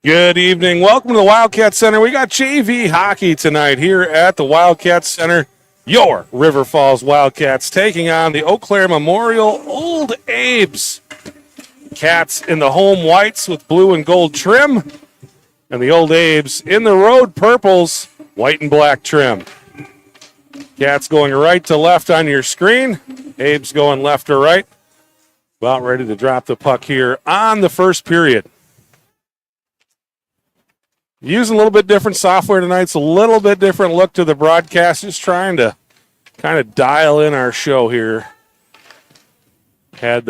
Good evening. Welcome to the Wildcat Center. We got JV hockey tonight here at the Wildcat Center. Your River Falls Wildcats taking on the Eau Claire Memorial Old Abes. Cats in the home whites with blue and gold trim, and the Old Abes in the road purples, white and black trim. Cats going right to left on your screen. Abes going left to right. About ready to drop the puck here on the first period. Using a little bit different software tonight. It's a little bit different look to the broadcast. Just trying to kind of dial in our show here. Had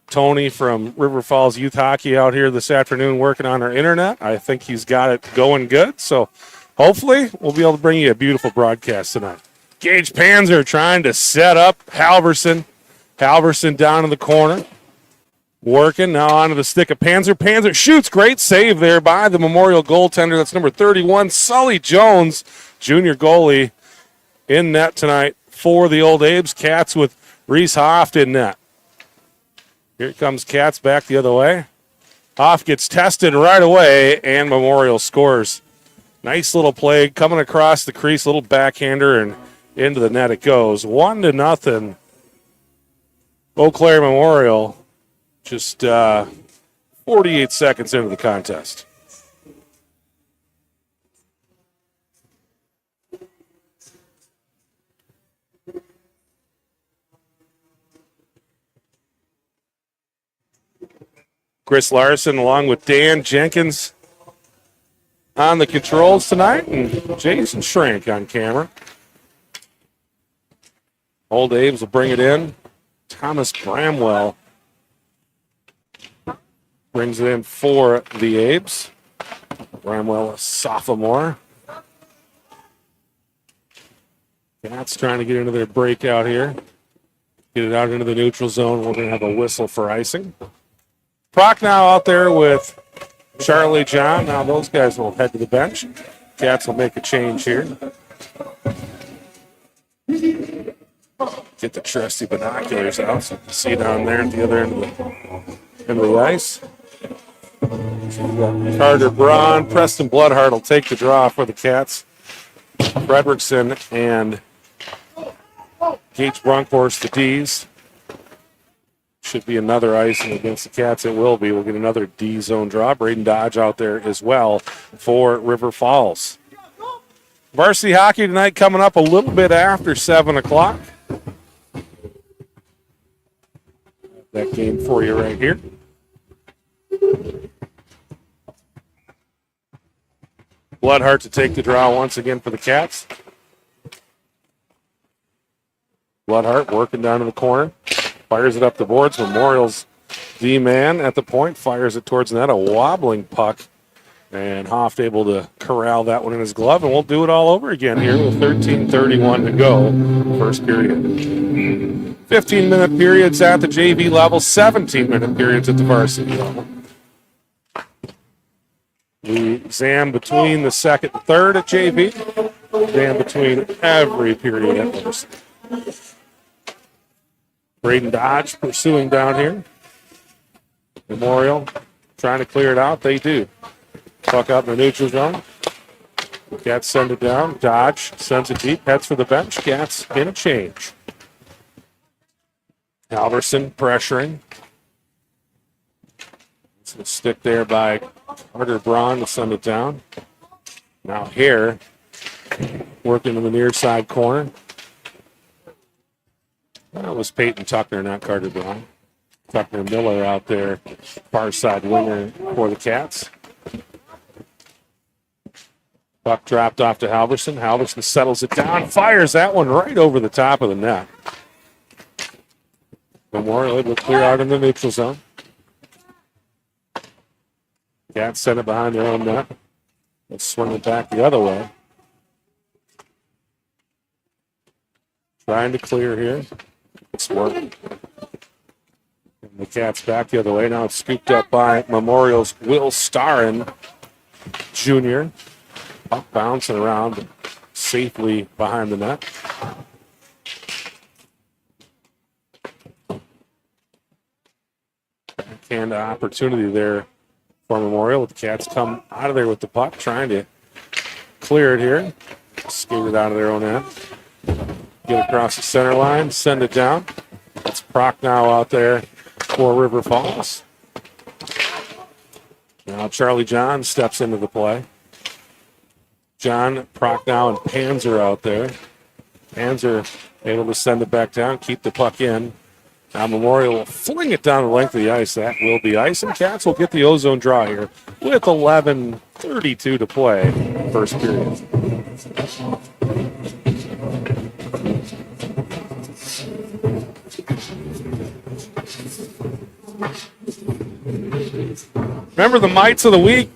Tony from River Falls Youth Hockey out here this afternoon working on our internet. I think he's got it going good. So hopefully we'll be able to bring you a beautiful broadcast tonight. Gage Panzer trying to set up Halverson. Halverson down in the corner. Working now onto the stick of Panzer. Panzer shoots. Great save there by the Memorial goaltender. That's number 31, Sully Jones, junior goalie, in net tonight for the Old Abes. Cats with Reese Hoft in net. Here comes Cats back the other way. Hoft gets tested right away, and Memorial scores. Nice little play coming across the crease, little backhander, and into the net it goes. 1-0. Eau Claire Memorial. Just 48 seconds into the contest. Chris Larson along with Dan Jenkins on the controls tonight, and Jason Schrank on camera. Old Abes will bring it in. Thomas Bramwell brings it in for the Abes. Bramwell, a sophomore. Cats trying to get into their breakout here. Get it out into the neutral zone. We're going to have a whistle for icing. Proc now out there with Charlie John. Now those guys will head to the bench. Cats will make a change here. Get the trusty binoculars out so you can see down there at the other end of the ice. Carter Braun, Preston Bloodhart will take the draw for the Cats. Fredrickson and Gage Brunkhorst, the D's. Should be another icing against the Cats. It will be. We'll get another D zone draw. Braden Dodge out there as well for River Falls. Varsity hockey tonight coming up a little bit after 7 o'clock. That game for you right here. Bloodhart to take the draw once again for the Cats. Bloodhart working down to the corner. Fires it up the boards. Memorial's D-man at the point. Fires it towards net. A wobbling puck. And Hoft able to corral that one in his glove. And we'll do it all over again here with 13:31 to go. First period. 15-minute periods at the JV level. 17-minute periods at the varsity level. We exam between the second and third at JV. Exam between every period at varsity. Braden Dodge pursuing down here. Memorial trying to clear it out. They do. Puck out in the neutral zone. Cats send it down. Dodge sends it deep. Heads for the bench. Cats in a change. Halverson pressuring. It's a stick there by Carter Braun to send it down. Now here, working in the near side corner. That was Peyton Tuckner, not Carter Braun. Tuckner Miller out there, far side winger for the Cats. Puck dropped off to Halverson. Halverson settles it down, fires that one right over the top of the net. Memorial able to clear out in the neutral zone. Cats send it behind their own net. Let's swing it back the other way. Trying to clear here. It's working. And the Cats back the other way. Now it's scooped up by Memorial's Will Starren Jr. Puck bouncing around safely behind the net. Backhand opportunity there for Memorial. The Cats come out of there with the puck, trying to clear it here. Skate it out of their own end. Get across the center line, send it down. That's Prochnow out there for River Falls. Now Charlie John steps into the play. John, Prochnow, and Panzer out there. Panzer able to send it back down, keep the puck in. Now Memorial will fling it down the length of the ice. That will be ice, and Cats will get the ozone draw here with 11:32 to play, first period. Remember the Mites of the Week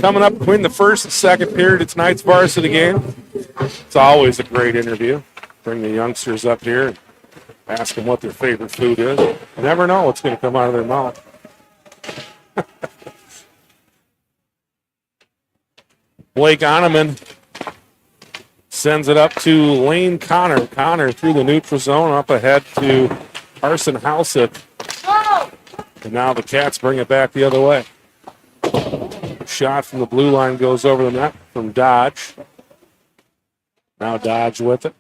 coming up between the first and second period of tonight's varsity game. It's always a great interview. Bring the youngsters up here, ask them what their favorite food is. You never know what's going to come out of their mouth. Blake Oneman sends it up to Lane Connor. Connor through the neutral zone, up ahead to Carson Halsett. And now the Cats bring it back the other way. Shot from the blue line goes over the net from Dodge. Now Dodge with it.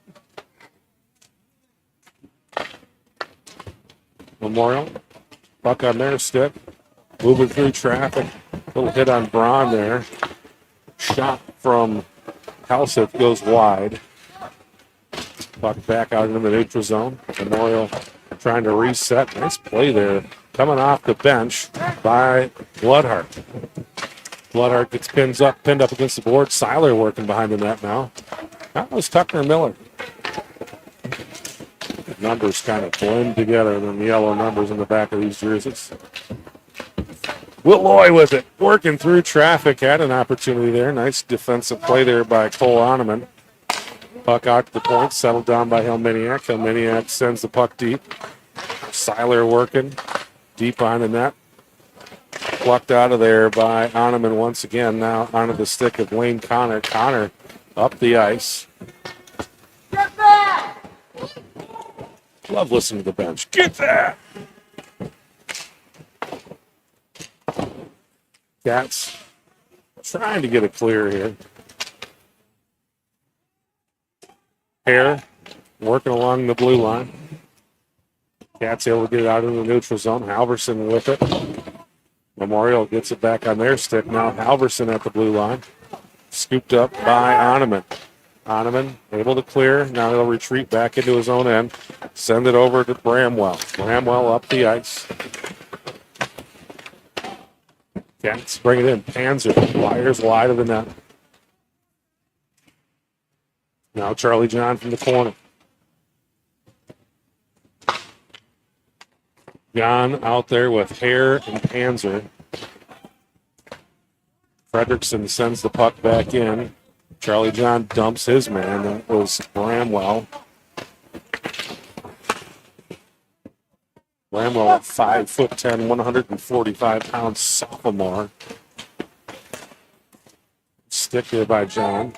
Memorial. Puck on their stick. Moving through traffic. Little hit on Braun there. Shot from Halsett goes wide. Puck back out into the neutral zone. Memorial trying to reset. Nice play there. Coming off the bench by Bloodhart. Bloodhart gets pinned up against the board. Seiler working behind the net now. That was Tucker Miller. Numbers kind of blend together, the yellow numbers in the back of these jerseys. Will Loy with it, working through traffic, had an opportunity there. Nice defensive play there by Cole Oneman. Puck out to the point, settled down by Helminiak. Helminiak sends the puck deep. Seiler working deep on the net. Plucked out of there by Oneman once again. Now onto the stick of Wayne Connor. Connor up the ice. Get that! Love listening to the bench. Get that! Cats trying to get it clear here. Hare working along the blue line. Cats able to get it out of the neutral zone. Halverson with it. Memorial gets it back on their stick. Now Halverson at the blue line. Scooped up by Oneman. Oneman able to clear. Now he'll retreat back into his own end. Send it over to Bramwell. Bramwell up the ice. Cats bring it in. Panzer fires wide of the net. Now Charlie John from the corner. John out there with Hare and Panzer. Fredrickson sends the puck back in. Charlie John dumps his man. That was Bramwell. Bramwell at 5'10", 145-pound sophomore. Stick here by John.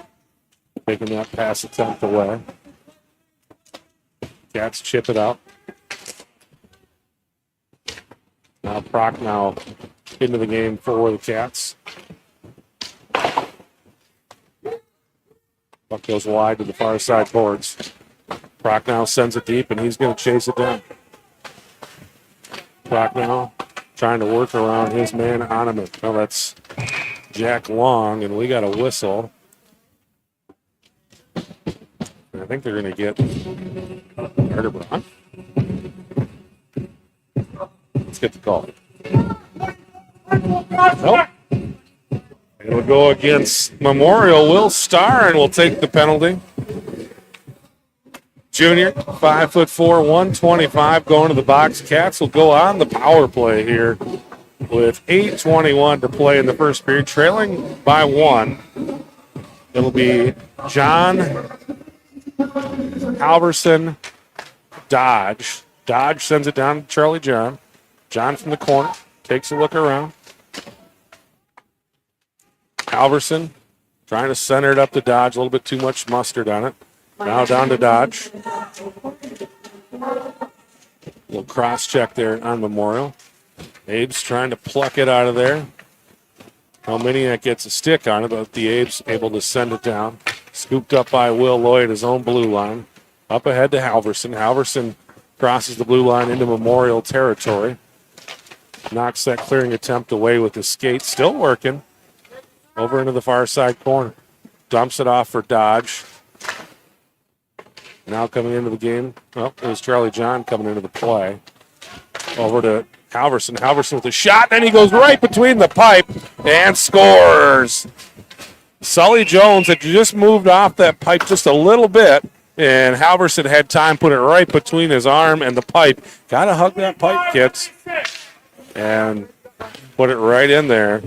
Taking that pass attempt away. Cats chip it out. Now Prochnow into the game for the Cats. Puck goes wide to the far side boards. Prochnow sends it deep, and he's going to chase it down. Prochnow trying to work around his man Oneman. Well, that's Jack Long, and we got a whistle. And I think they're going to get Carter Braun. Let's get the call. Nope. It'll go against Memorial. Will Starr will take the penalty. Junior, 5'4", 125, going to the box. Cats will go on the power play here with 8:21 to play in the first period, trailing by 1. It'll be John, Halverson, Dodge. Dodge sends it down to Charlie John. John from the corner takes a look around. Halverson trying to center it up to Dodge. A little bit too much mustard on it. Now down to Dodge. Little cross check there on Memorial. Abes trying to pluck it out of there. Helminiak gets a stick on it, but the Abes able to send it down. Scooped up by Will Lloyd, his own blue line. Up ahead to Halverson. Halverson crosses the blue line into Memorial territory. Knocks that clearing attempt away with his skate. Still working. Over into the far side corner. Dumps it off for Dodge. Now coming into the game. Oh, it was Charlie John coming into the play. Over to Halverson. Halverson with a shot. Then he goes right between the pipe and scores. Sully Jones had just moved off that pipe just a little bit, and Halverson had time, put it right between his arm and the pipe. Got to hug that pipe, kids. And put it right in there.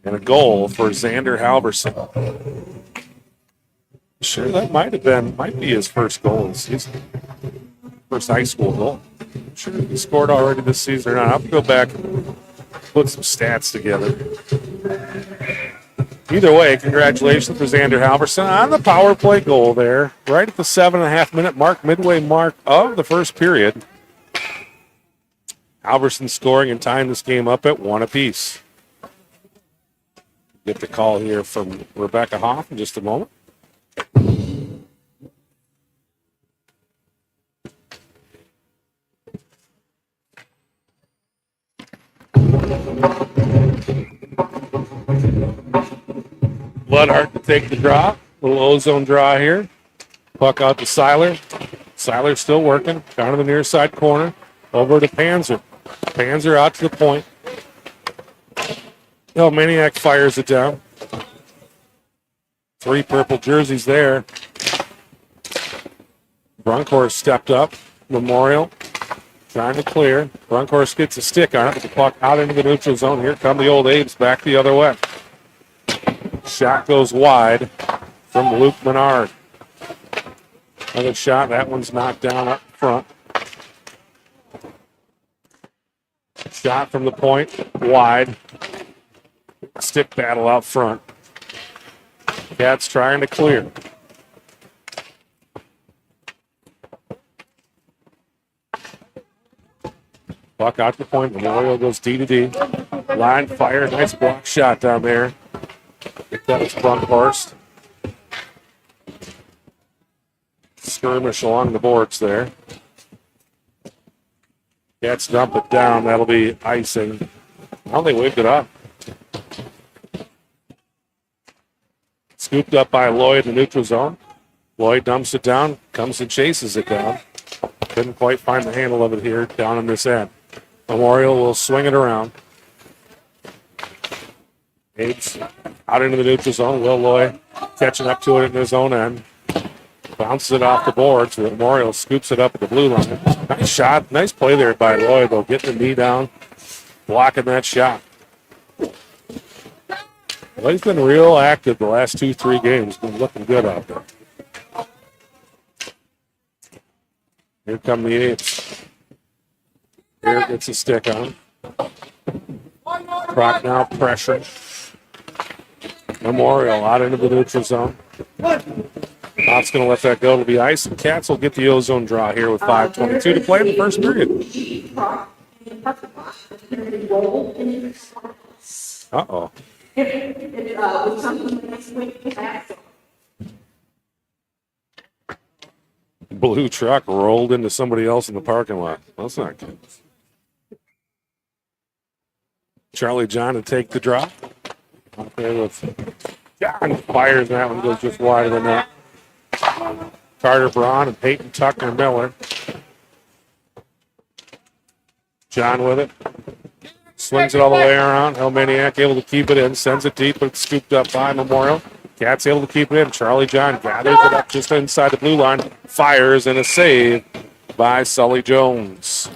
And a goal for Xander Halverson. Sure, that might be his first goal of the season. First high school goal. I'm sure he scored already this season or not. I'll have to go back and put some stats together. Either way, congratulations for Xander Halverson on the power play goal there, right at the 7.5 minute mark, midway mark of the first period. Halverson scoring and tying this game up at 1 apiece. Get the call here from Rebecca Hoff in just a moment. Bloodhart to take the draw. Little ozone draw here. Puck out to Seiler. Seiler still working. Down to the near side corner. Over to Panzer. Panzer out to the point. Maniac fires it down. 3 purple jerseys there. Brunkhorst stepped up. Memorial trying to clear. Brunkhorst gets a stick on it with the puck out into the neutral zone. Here come the old Abes back the other way. Shot goes wide from Luke Menard. Another shot. That one's knocked down up front. Shot from the point. Wide. Stick battle out front. Cats trying to clear. Puck out to the point. Memorial goes D to D. Line fire. Nice block shot down there. That was Brunkhorst. Skirmish along the boards there. Cats dump it down. That'll be icing. Now they waved it up. Scooped up by Lloyd in the neutral zone. Lloyd dumps it down, comes and chases it down. Couldn't quite find the handle of it here down in this end. Memorial will swing it around. Abes out into the neutral zone. Will Lloyd catching up to it in his own end. Bounces it off the boards. Memorial scoops it up at the blue line. Nice shot. Nice play there by Lloyd, though. Getting the knee down, blocking that shot. Well, he's been real active the last 2-3 games. Been looking good out there. Here come the Abes. Here gets a stick on. Croc now pressure. Memorial out into the neutral zone. Knott's going to let that go. It'll be ice. And Cats will get the ozone draw here with 5:22 to play in the first period. Uh-oh. Blue truck rolled into somebody else in the parking lot. That's not good. Charlie John to take the drop. Up there with John fires, and that one goes just wide of the net. Carter Braun and Peyton Tucker Miller. John with it. Swings it all the way around. Helminiak able to keep it in. Sends it deep, but it's scooped up by Memorial. Cats able to keep it in. Charlie John gathers it up just inside the blue line. Fires and a save by Sully Jones.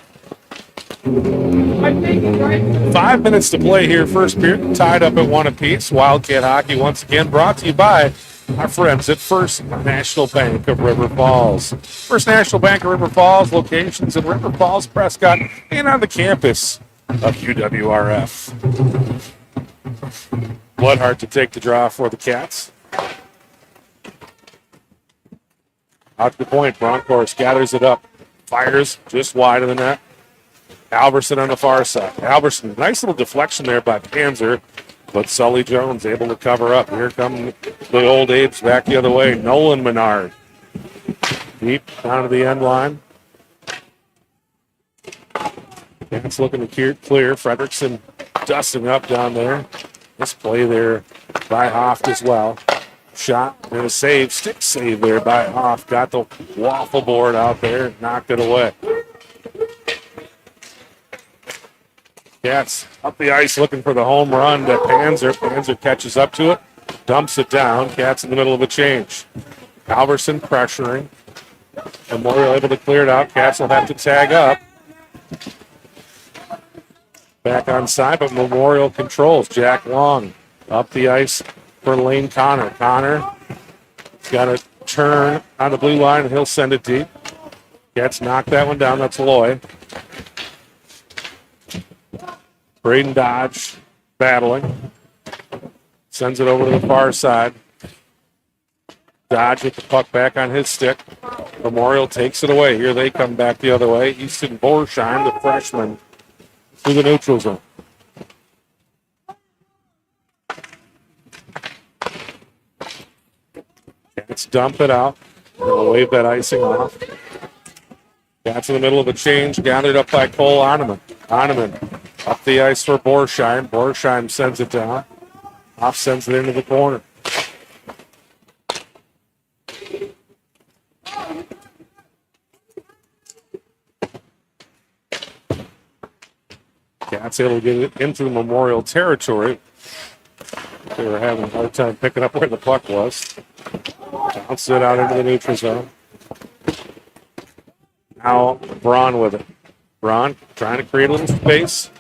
5 minutes to play here. First period tied up at 1 apiece. Wildcat hockey once again brought to you by our friends at First National Bank of River Falls. First National Bank of River Falls, locations in River Falls, Prescott, and on the campus of UWRF. Bloodhart to take the draw for the Cats. Out to the point, Bronkhorst gathers it up. Fires just wide of the net. Alberson on the far side. Alberson, nice little deflection there by Panzer, but Sully Jones able to cover up. Here come the old Abes back the other way. Nolan Menard. Deep down to the end line. It's looking to clear. Fredrickson dusting up down there. This play there by Hoft as well. Shot and a save. Stick save there by Hoft. Got the waffle board out there. Knocked it away. Cats up the ice looking for the home run to Panzer. Panzer catches up to it. Dumps it down. Cats in the middle of a change. Alberson pressuring. Memorial able to clear it out. Cats will have to tag up. Back on side, but Memorial controls. Jack Long up the ice for Lane Connor. Connor's got a turn on the blue line, and he'll send it deep. Cats knock that one down. That's Loy. Braden Dodge battling. Sends it over to the far side. Dodge with the puck back on his stick. Memorial takes it away. Here they come back the other way. Easton Borsheim, the freshman, to the neutral zone. Cats dump it out. They'll wave that icing off. Cats in the middle of a change. Gathered up by Cole Arneman. Arneman up the ice for Borsheim. Borsheim sends it down. Off sends it into the corner. Cats able to get it into the Memorial territory. They were having a hard time picking up where the puck was. Bounces it out into the neutral zone. Now Braun with it. Braun trying to create a little space.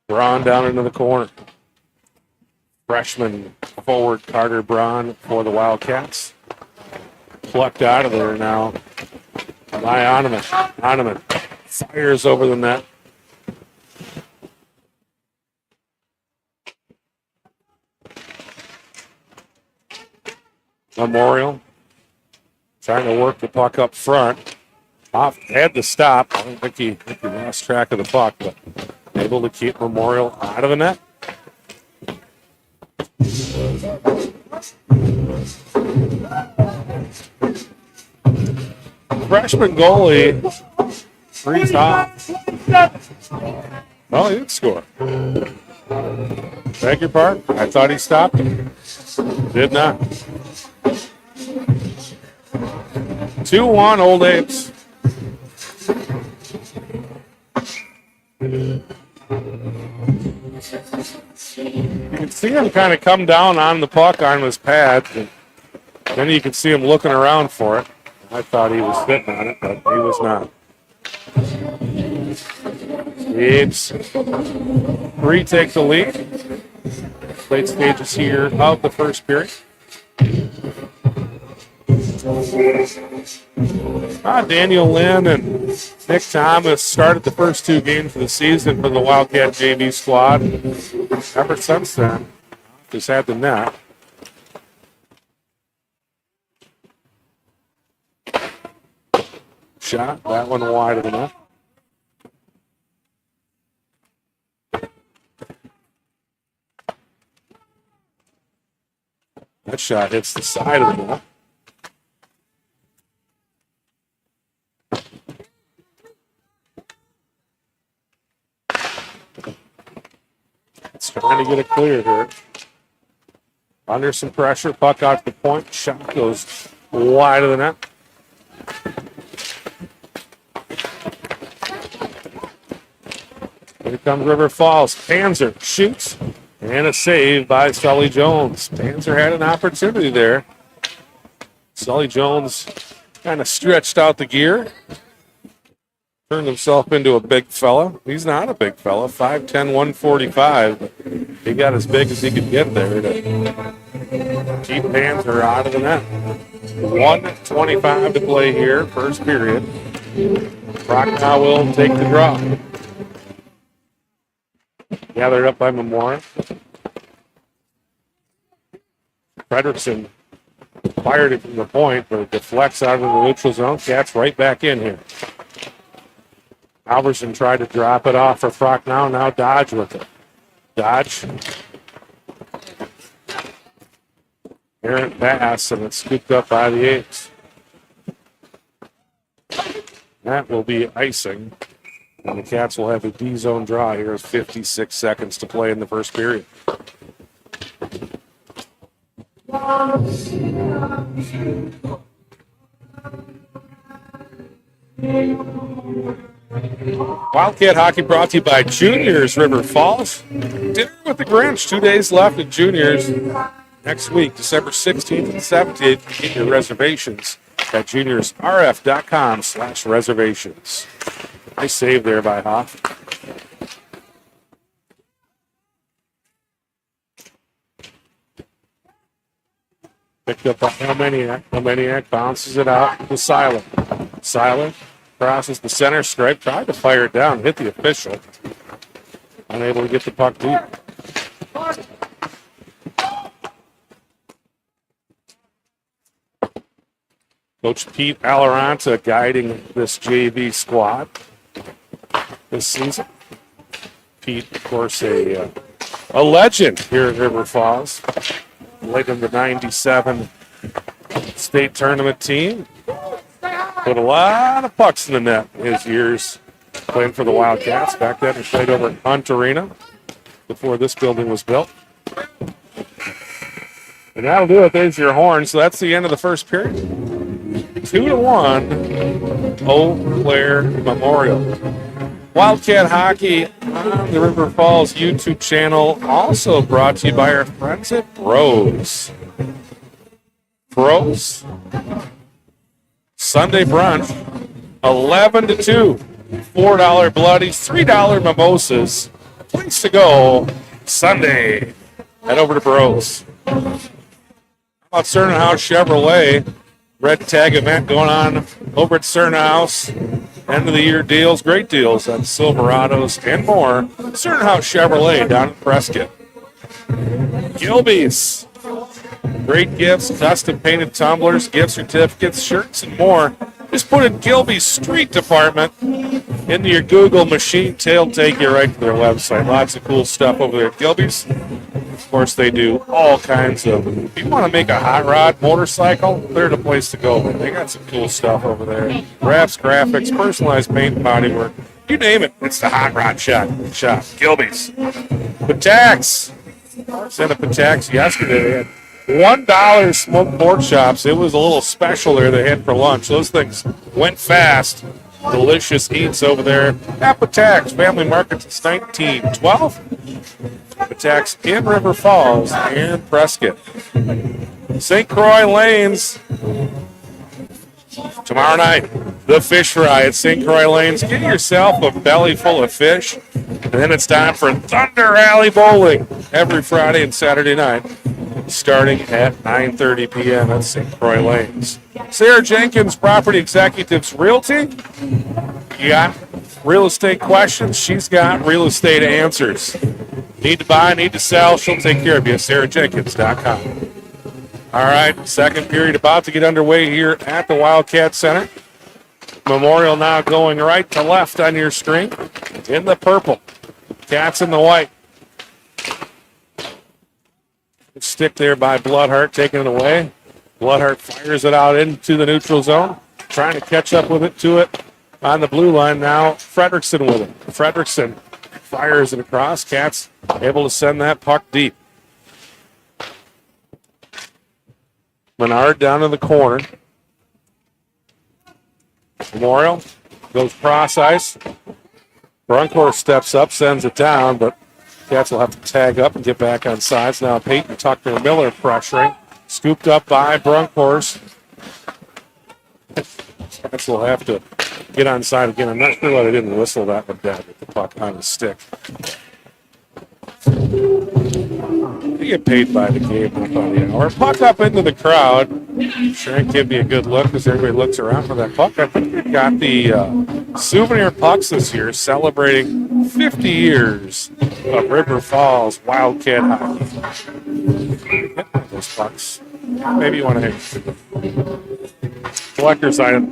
Braun down into the corner. Freshman forward Carter Braun for the Wildcats. Plucked out of there now by Oneman. Oneman fires over the net. Memorial trying to work the puck up front. Off had to stop. I don't think he lost track of the puck, but able to keep Memorial out of the net. Freshman goalie, freeze off. Oh, he did score. Beg your pardon? I thought he stopped him. Did not. 2-1, Old Abes. You can see him kind of come down on the puck on his pad, and then you can see him looking around for it. I thought he was sitting on it, but he was not. Abes retake the lead. Late stages here of the first period. Daniel Lynn and Nick Thomas started the first two games of the season for the Wildcat JV squad. Ever since then, just had the net. Shot, that one wide of the net. That shot hits the side of the net. It's trying to get it clear here. Under some pressure, puck out the point. Shot goes wide of the net. Here comes River Falls. Panzer shoots. And a save by Sully Jones. Panzer had an opportunity there. Sully Jones kind of stretched out the gear. Turned himself into a big fella. He's not a big fella, 5'10", 145. But he got as big as he could get there to keep Panzer out of the net. 1:25 to play here, first period. Rocknow will take the draw. Gathered up by Memorial. Fredrickson Fired it from the point, but it deflects out of the neutral zone. Cats right back in here. Alverson tried to drop it off for Frocknow. Now Dodge with it. Dodge. Errant pass, and it's scooped up by the Abes. That will be icing. And the Cats will have a D-zone draw here with 56 seconds to play in the first period. Wildcat hockey brought to you by Juniors River Falls. Dinner with the Grinch. 2 days left at Juniors next week, December 16th and 17th. Get your reservations at juniorsrf.com/reservations. Nice save there by Hoff. Picked up by Helmeniak. Helmeniak bounces it out to Silent. Silent crosses the center stripe, tried to fire it down, hit the official. Unable to get the puck deep. Coach Pete Alaranta guiding this JV squad this season. Pete, of course, a legend here at River Falls. Led in the 97 state tournament team. Put a lot of pucks in the net in his years playing for the Wildcats. Back then, he played over at Hunt Arena before this building was built. And that'll do it. There's your horn. So that's the end of the first period. 2-1, Eau Claire Memorial. Wildcat Hockey on the River Falls YouTube channel, also brought to you by our friends at Bros. Bros. Sunday brunch, 11 to 2. $4 bloodies, $3 mimosas. Place to go Sunday. Head over to Bros. How about Cernhouse Chevrolet? Red Tag event going on over at Cernhouse. End of the year deals, great deals on Silverados and more. Cernhouse Chevrolet down in Prescott. Gilby's. Great gifts, custom painted tumblers, gift certificates, shirts, and more. Just put in Gilby's Street Department into your Google machine. They'll take you right to their website. Lots of cool stuff over there at Gilby's. Of course, they do all kinds of, if you want to make a hot rod motorcycle, they're the place to go. They got some cool stuff over there. Wraps, graphics, personalized paint and body work. You name it, it's the hot rod shop. Gilby's. Patax. Sent a Patax yesterday. They had $1 smoked pork chops. It was a little special there they had for lunch. Those things went fast. Delicious eats over there. At Patax, Family Market since 1912. Patax in River Falls and Prescott. St. Croix Lanes. Tomorrow night, the fish fry at St. Croix Lanes. Get yourself a belly full of fish. And then it's time for Thunder Alley Bowling every Friday and Saturday night, starting at 9:30 p.m. at St. Croix Lanes. Sarah Jenkins, Property Executives Realty. You got real estate questions? She's got real estate answers. Need to buy, need to sell, she'll take care of you. SarahJenkins.com. All right, second period about to get underway here at the Wildcat Center. Memorial now going right to left on your screen in the purple. Cats in the white. Stick there by Bloodhart, taking it away. Bloodhart fires it out into the neutral zone, trying to catch up with it to it on the blue line. Now Fredrickson with it. Fredrickson fires it across. Cats able to send that puck deep. Menard down in the corner. Memorial goes cross ice. Brunkhorst steps up, sends it down, but Cats will have to tag up and get back on sides. Now Peyton Tucker Miller pressuring. Scooped up by Brunkhorst. Cats will have to get on side again. I'm not sure why they didn't whistle that one dead with the puck on the stick. They get paid by the game, not by the hour. Puck up into the crowd. Sure, it give me a good look as everybody looks around for that puck. I think they've got the souvenir pucks this year celebrating 50 years of River Falls Wildcat hockey. Those pucks. Maybe you want to collector's item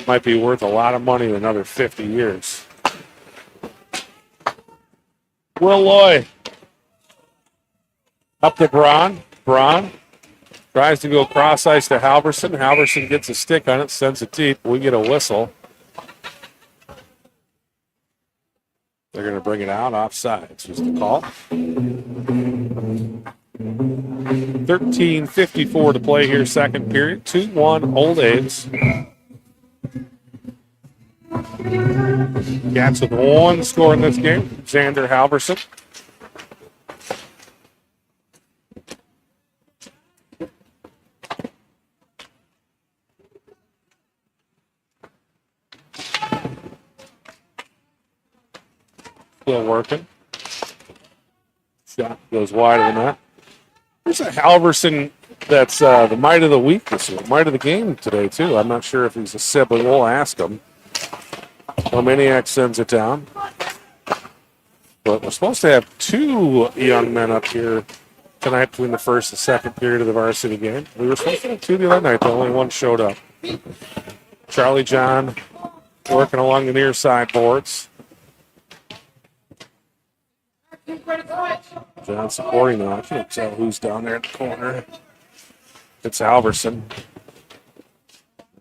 might be worth a lot of money in another 50 years. Will Loy up to Braun. Braun tries to go cross ice to Halverson. Halverson gets a stick on it, sends it deep. We get a whistle. They're going to bring it out offsides. Just a call. 13:54 to play here, second period. 2-1 Old Abes. Cats with one score in this game. Xander Halverson. Still working. Shot goes wide of the net. There's a Halverson that's the might of the week this year, might of the game today, too. I'm not sure if he's a sibling. We'll ask him. Dominiak sends it down. But we're supposed to have two young men up here tonight between the first and second period of the varsity game. We were supposed to have two the other night, but only one showed up. Charlie John working along the near side boards. John supporting them. I can't tell who's down there at the corner. It's Halverson.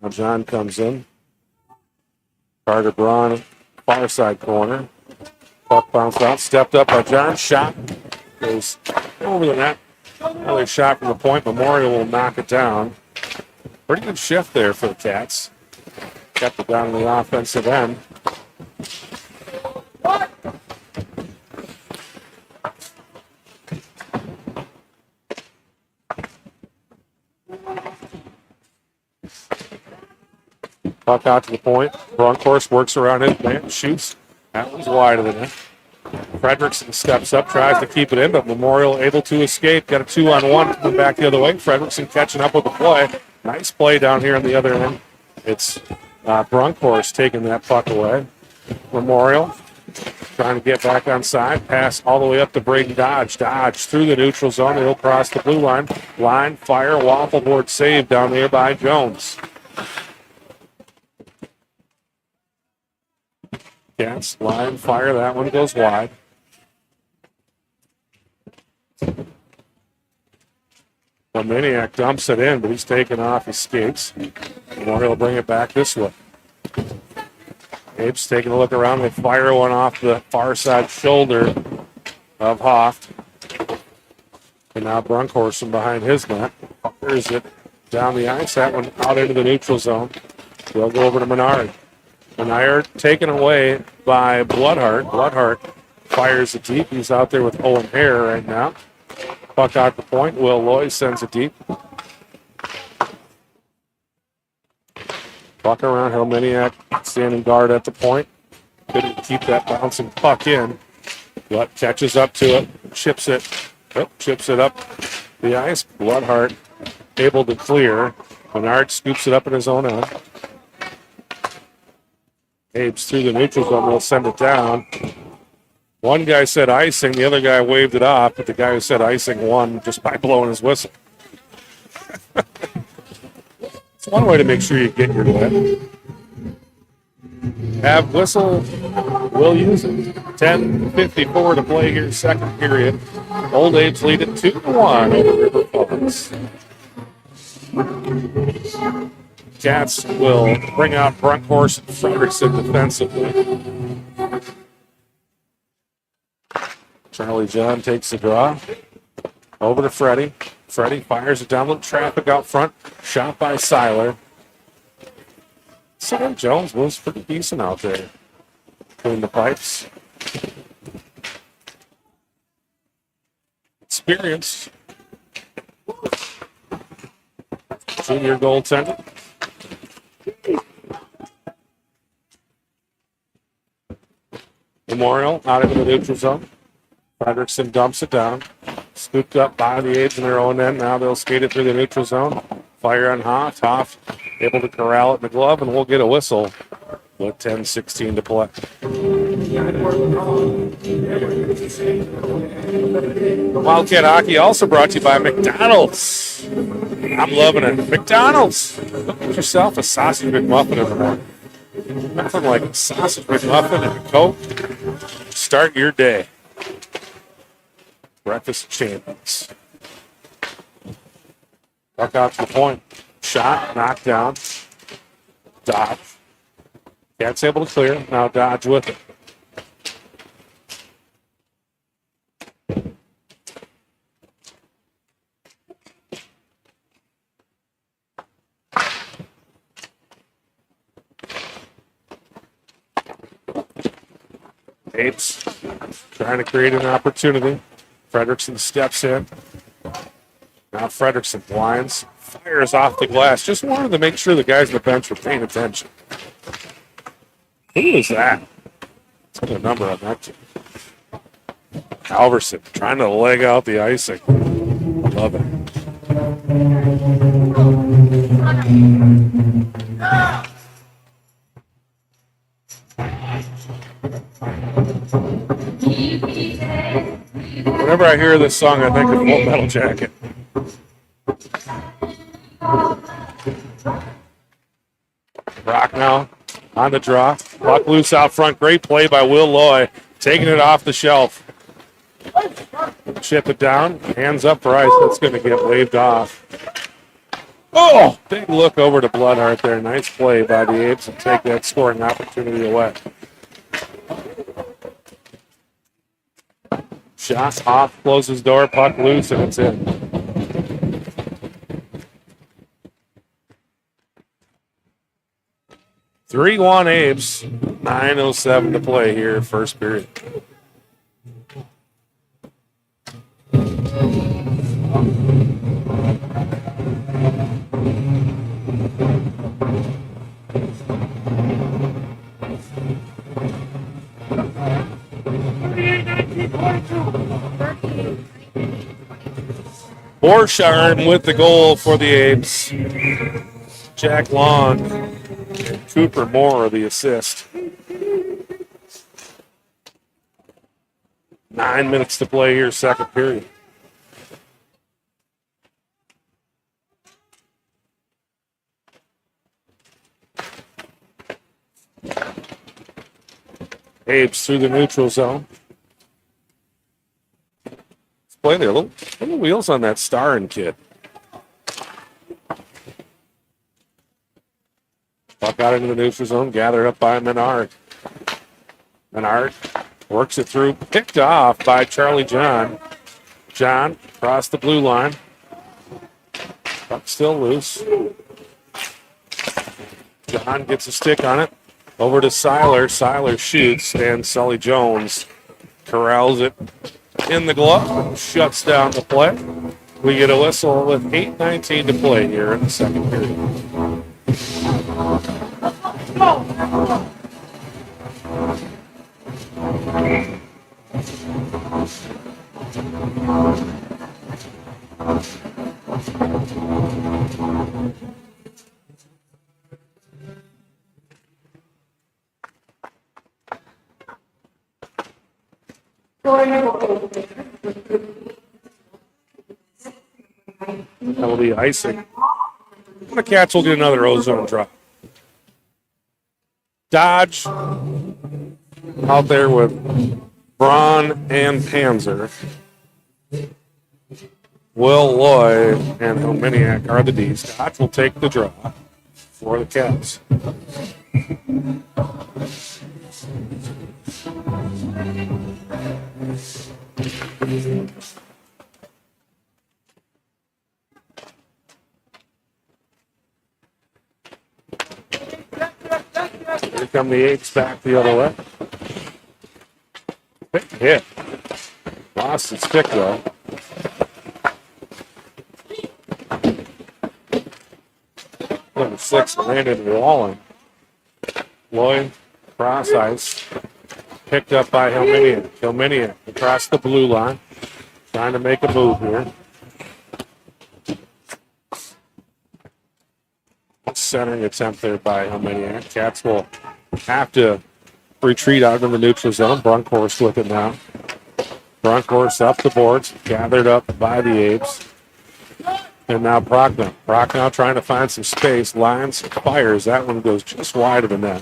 Now John comes in. Carter Braun, far side corner. Puck bounced out, stepped up by John. Shot goes over the net. Another shot from the point. Memorial will knock it down. Pretty good shift there for the Cats. Kept it down on the offensive end. Puck out to the point. Bronkhorst works around his man, shoots. That one's wide of the net. Fredrickson steps up, tries to keep it in, but Memorial able to escape. Got a 2-on-1 coming back the other way. Fredrickson catching up with the play. Nice play down here on the other end. It's Bronkhorst taking that puck away. Memorial trying to get back on side. Pass all the way up to Braden Dodge. Dodge through the neutral zone. He'll cross the blue line. Line, fire, waffle board save down there by Jones. Cats, line, fire. That one goes wide. Dominiak dumps it in, but he's taken off his skates. Memorial will bring it back this way. Abes taking a look around. They fire one off the far side shoulder of Hoft. And now Brunkhorst from behind his net. Fires it down the ice. That one out into the neutral zone. They'll go over to Menard. Menard taken away by Bloodhart. Bloodhart fires it deep. He's out there with Owen Hare right now. Puck out the point. Will Loy sends it deep. Puck around. Helminiak standing guard at the point. Couldn't keep that bouncing puck in. But catches up to it. Chips it. Chips it up the ice. Bloodhart able to clear. Menard scoops it up in his own end. Abes through the neutral zone will send it down. One guy said icing, the other guy waved it off, but the guy who said icing won just by blowing his whistle. It's one way to make sure you get your win. Have whistle, we'll use it. 10:54 to play here, second period. Old Abes lead it 2-1 over River Falls. Cats will bring out Brunkhorst and Fredrickson defensively. Charlie John takes the draw. Over to Freddie. Freddie fires it down, little traffic out front. Shot by Seiler. Sam Jones was pretty decent out there between the pipes. Experienced junior goaltender. Memorial out into the neutral zone. Fredrickson dumps it down. Scooped up by the Abes in their own end. Now they'll skate it through the neutral zone. Fire on Hoft. Hoft able to corral it in the glove, and we'll get a whistle with 10:16 to play. Wildcat Hockey also brought to you by McDonald's. I'm loving it. McDonald's, look at yourself a sausage McMuffin in the morning. Nothing like a sausage McMuffin and a Coke. Start your day. Breakfast champions. Buck out to the point. Shot, knocked down. Dodge. Cat's able to clear. Now Dodge with it. Abes trying to create an opportunity. Fredrickson steps in. Now Fredrickson blinds. Fires off the glass. Just wanted to make sure the guys on the bench were paying attention. Who is that? Let's put a number on that team. Halverson trying to leg out the icing. Love it. Whenever I hear this song, I think of Full Metal Jacket. Brock now on the draw. Puck loose out front. Great play by Will Loy. Taking it off the shelf. Chip it down. Hands up for ice. That's going to get waved off. Oh! Big look over to Bloodhart there. Nice play by the Abes to take that scoring opportunity away. Shot off, closes door, puck loose, and it's in. Three-one Abes, 9:07 to play here, first period. Borchardt with the goal for the Abes. Jack Long and Cooper Moore the assist. 9 minutes to play here, second period. Abes through the neutral zone. Play there, little wheels on that Starring kid. Puck out into the neutral zone, gathered up by Menard. Menard works it through, picked off by Charlie John. John across the blue line. Puck still loose. John gets a stick on it. Over to Seiler. Seiler shoots, and Sully Jones corrals it in the glove and shuts down the play. We get a whistle with 8:19 to play here in the second period. That will be icing. The Cats will get another ozone drop. Dodge out there with Braun and Panzer. Will Loy and Helminiak are the D's. Dodge will take the draw for the Cats. Here come the Apes back the other way. Big hit. Lost its stick though. Number 6 landed Wallen. Lloyd cross ice. Picked up by Helminiak. Helminiak across the blue line. Trying to make a move here. Centering attempt there by Helminiak. Cats will have to retreat out of the neutral zone. Brunkhorst with it now. Brunkhorst up the boards. Gathered up by the Apes. And now Prochnow. Prochnow trying to find some space. Lines, fires. That one goes just wide of the net.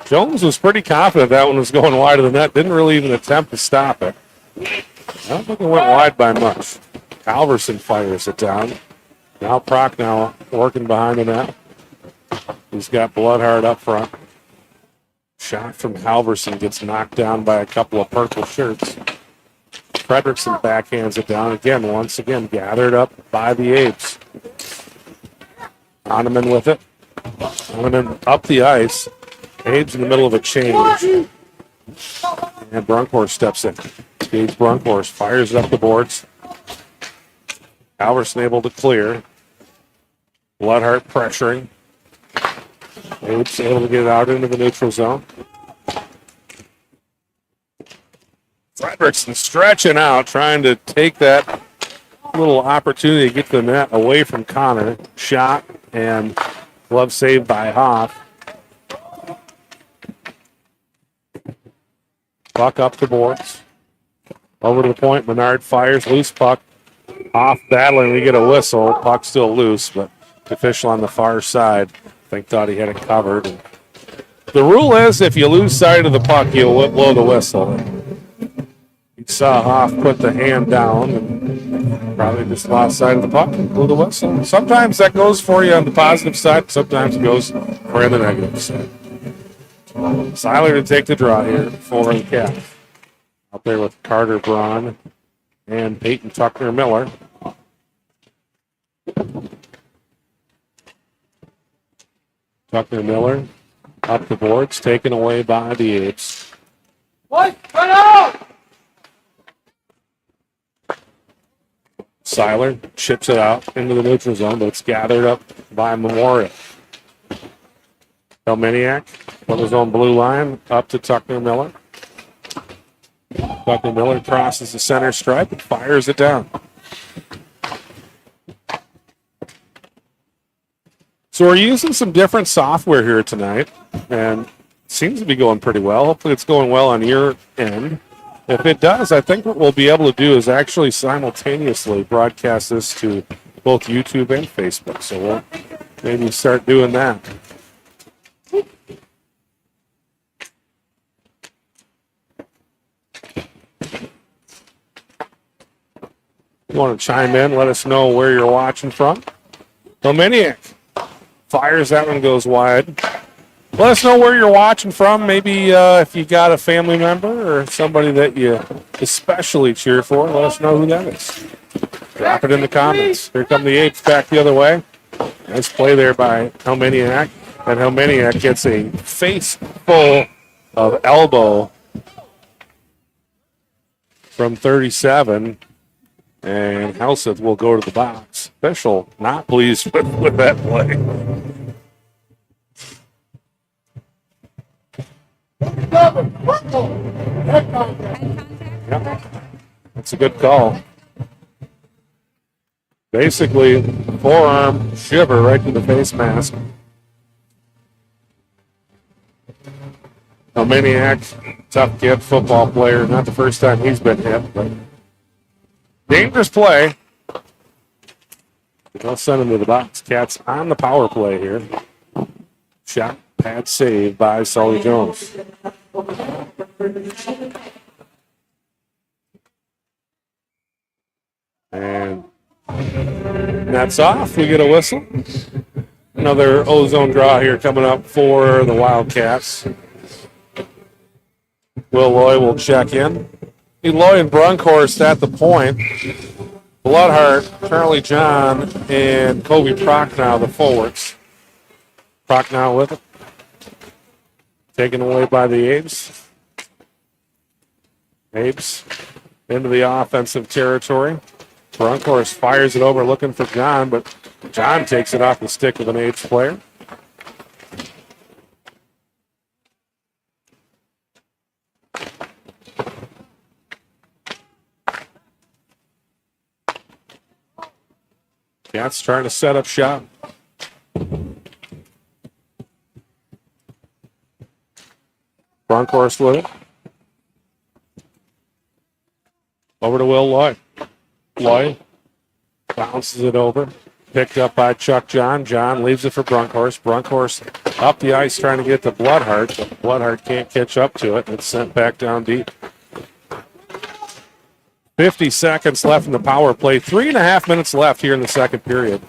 Jones was pretty confident that one was going wide of the net. Didn't really even attempt to stop it. I don't think it went wide by much. Halverson fires it down. Now Prochnow working behind the net. He's got Bloodhart up front. Shot from Halverson gets knocked down by a couple of purple shirts. Fredrickson backhands it down again, once again gathered up by the Abes. Hahnemann with it. Hahnemann up the ice. Abes in the middle of a change. And Brunkhorst steps in. Gage Brunkhorst fires it up the boards. Halverson able to clear. Bloodhart pressuring. Abes able to get it out into the neutral zone. Fredrickson stretching out, trying to take that little opportunity to get the net away from Connor. Shot and glove saved by Hoff. Puck up the boards. Over to the point. Menard fires. Loose puck. Hoff battling. We get a whistle. Puck still loose, but the official on the far side, I think, thought he had it covered. And the rule is if you lose sight of the puck, you'll blow the whistle. You saw Hoff put the hand down and probably just lost sight of the puck and blew the whistle. Sometimes that goes for you on the positive side. Sometimes it goes for you on the negative side. Seiler to take the draw here for the Cats. Out there with Carter Braun and Peyton Tucker Miller. Tucker Miller up the boards, taken away by the Abes. What? Run out! Seiler chips it out into the neutral zone, but it's gathered up by Memorial. Helminiak on his own blue line up to Tucker Miller. Tucker Miller crosses the center stripe and fires it down. So we're using some different software here tonight, and it seems to be going pretty well. Hopefully it's going well on your end. If it does, I think what we'll be able to do is actually simultaneously broadcast this to both YouTube and Facebook. So we'll maybe start doing that. You want to chime in, let us know where you're watching from. Dominic fires, that one goes wide. Let us know where you're watching from. Maybe if you got a family member or somebody that you especially cheer for, let us know who that is. Drop it in the comments. Here come the Apes back the other way. Nice play there by Helminiak. And Helminiak gets a face full of elbow from 37. And Helseth will go to the box. Official not pleased with that play. Yep. That's a good call. Basically, forearm shiver right to the face mask. Helminiak, tough kid, football player. Not the first time he's been hit, but dangerous play. They'll send him to the box. Cats on the power play here. Shot, pad save by Sully Jones. And that's off. We get a whistle. Another ozone draw here coming up for the Wildcats. Will Loy will check in. Loy and Brunkhorst at the point. Bloodhart, Charlie John, and Kobe Prochnow, the forwards. Prochnow with it. Taken away by the Abes. Abes into the offensive territory. Brunkhorst fires it over looking for John, but John takes it off the stick of an Abes player. Cats trying to set up shop. Brunkhorst with it. Over to Will Loy. Loy Bounces it over. Picked up by Chuck John. John leaves it for Brunkhorst. Brunkhorst up the ice trying to get to Bloodhart, but Bloodhart can't catch up to it. It's sent back down deep. 50 seconds left in the power play. 3.5 minutes left here in the second period.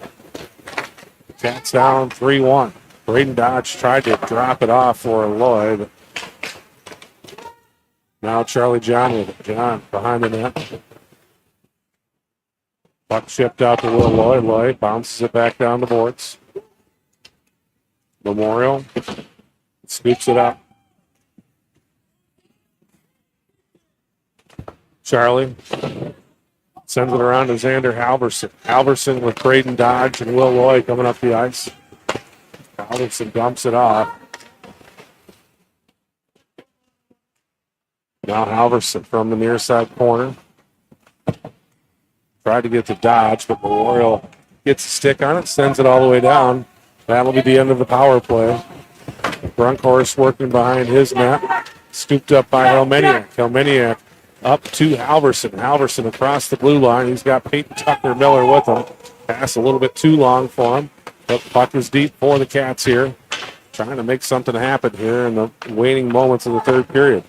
Cats down 3-1. Braden Dodge tried to drop it off for Lloyd. Now Charlie John with it. John behind the net. Puck shipped out to Will Lloyd. Lloyd bounces it back down the boards. Memorial scoops it up. Charlie sends it around to Xander Halverson. Halverson with Braden Dodge and Will Lloyd coming up the ice. Halverson dumps it off. Now Halverson from the near side corner. Tried to get to Dodge, but Memorial gets a stick on it, sends it all the way down. That'll be the end of the power play. Brunkhorst working behind his net. Scooped up by Helmeniak. Helmeniak up to Halverson. Halverson across the blue line. He's got Peyton Tucker Miller with him. Pass a little bit too long for him. But puck is deep for the Cats here. Trying to make something happen here in the waning moments of the third period.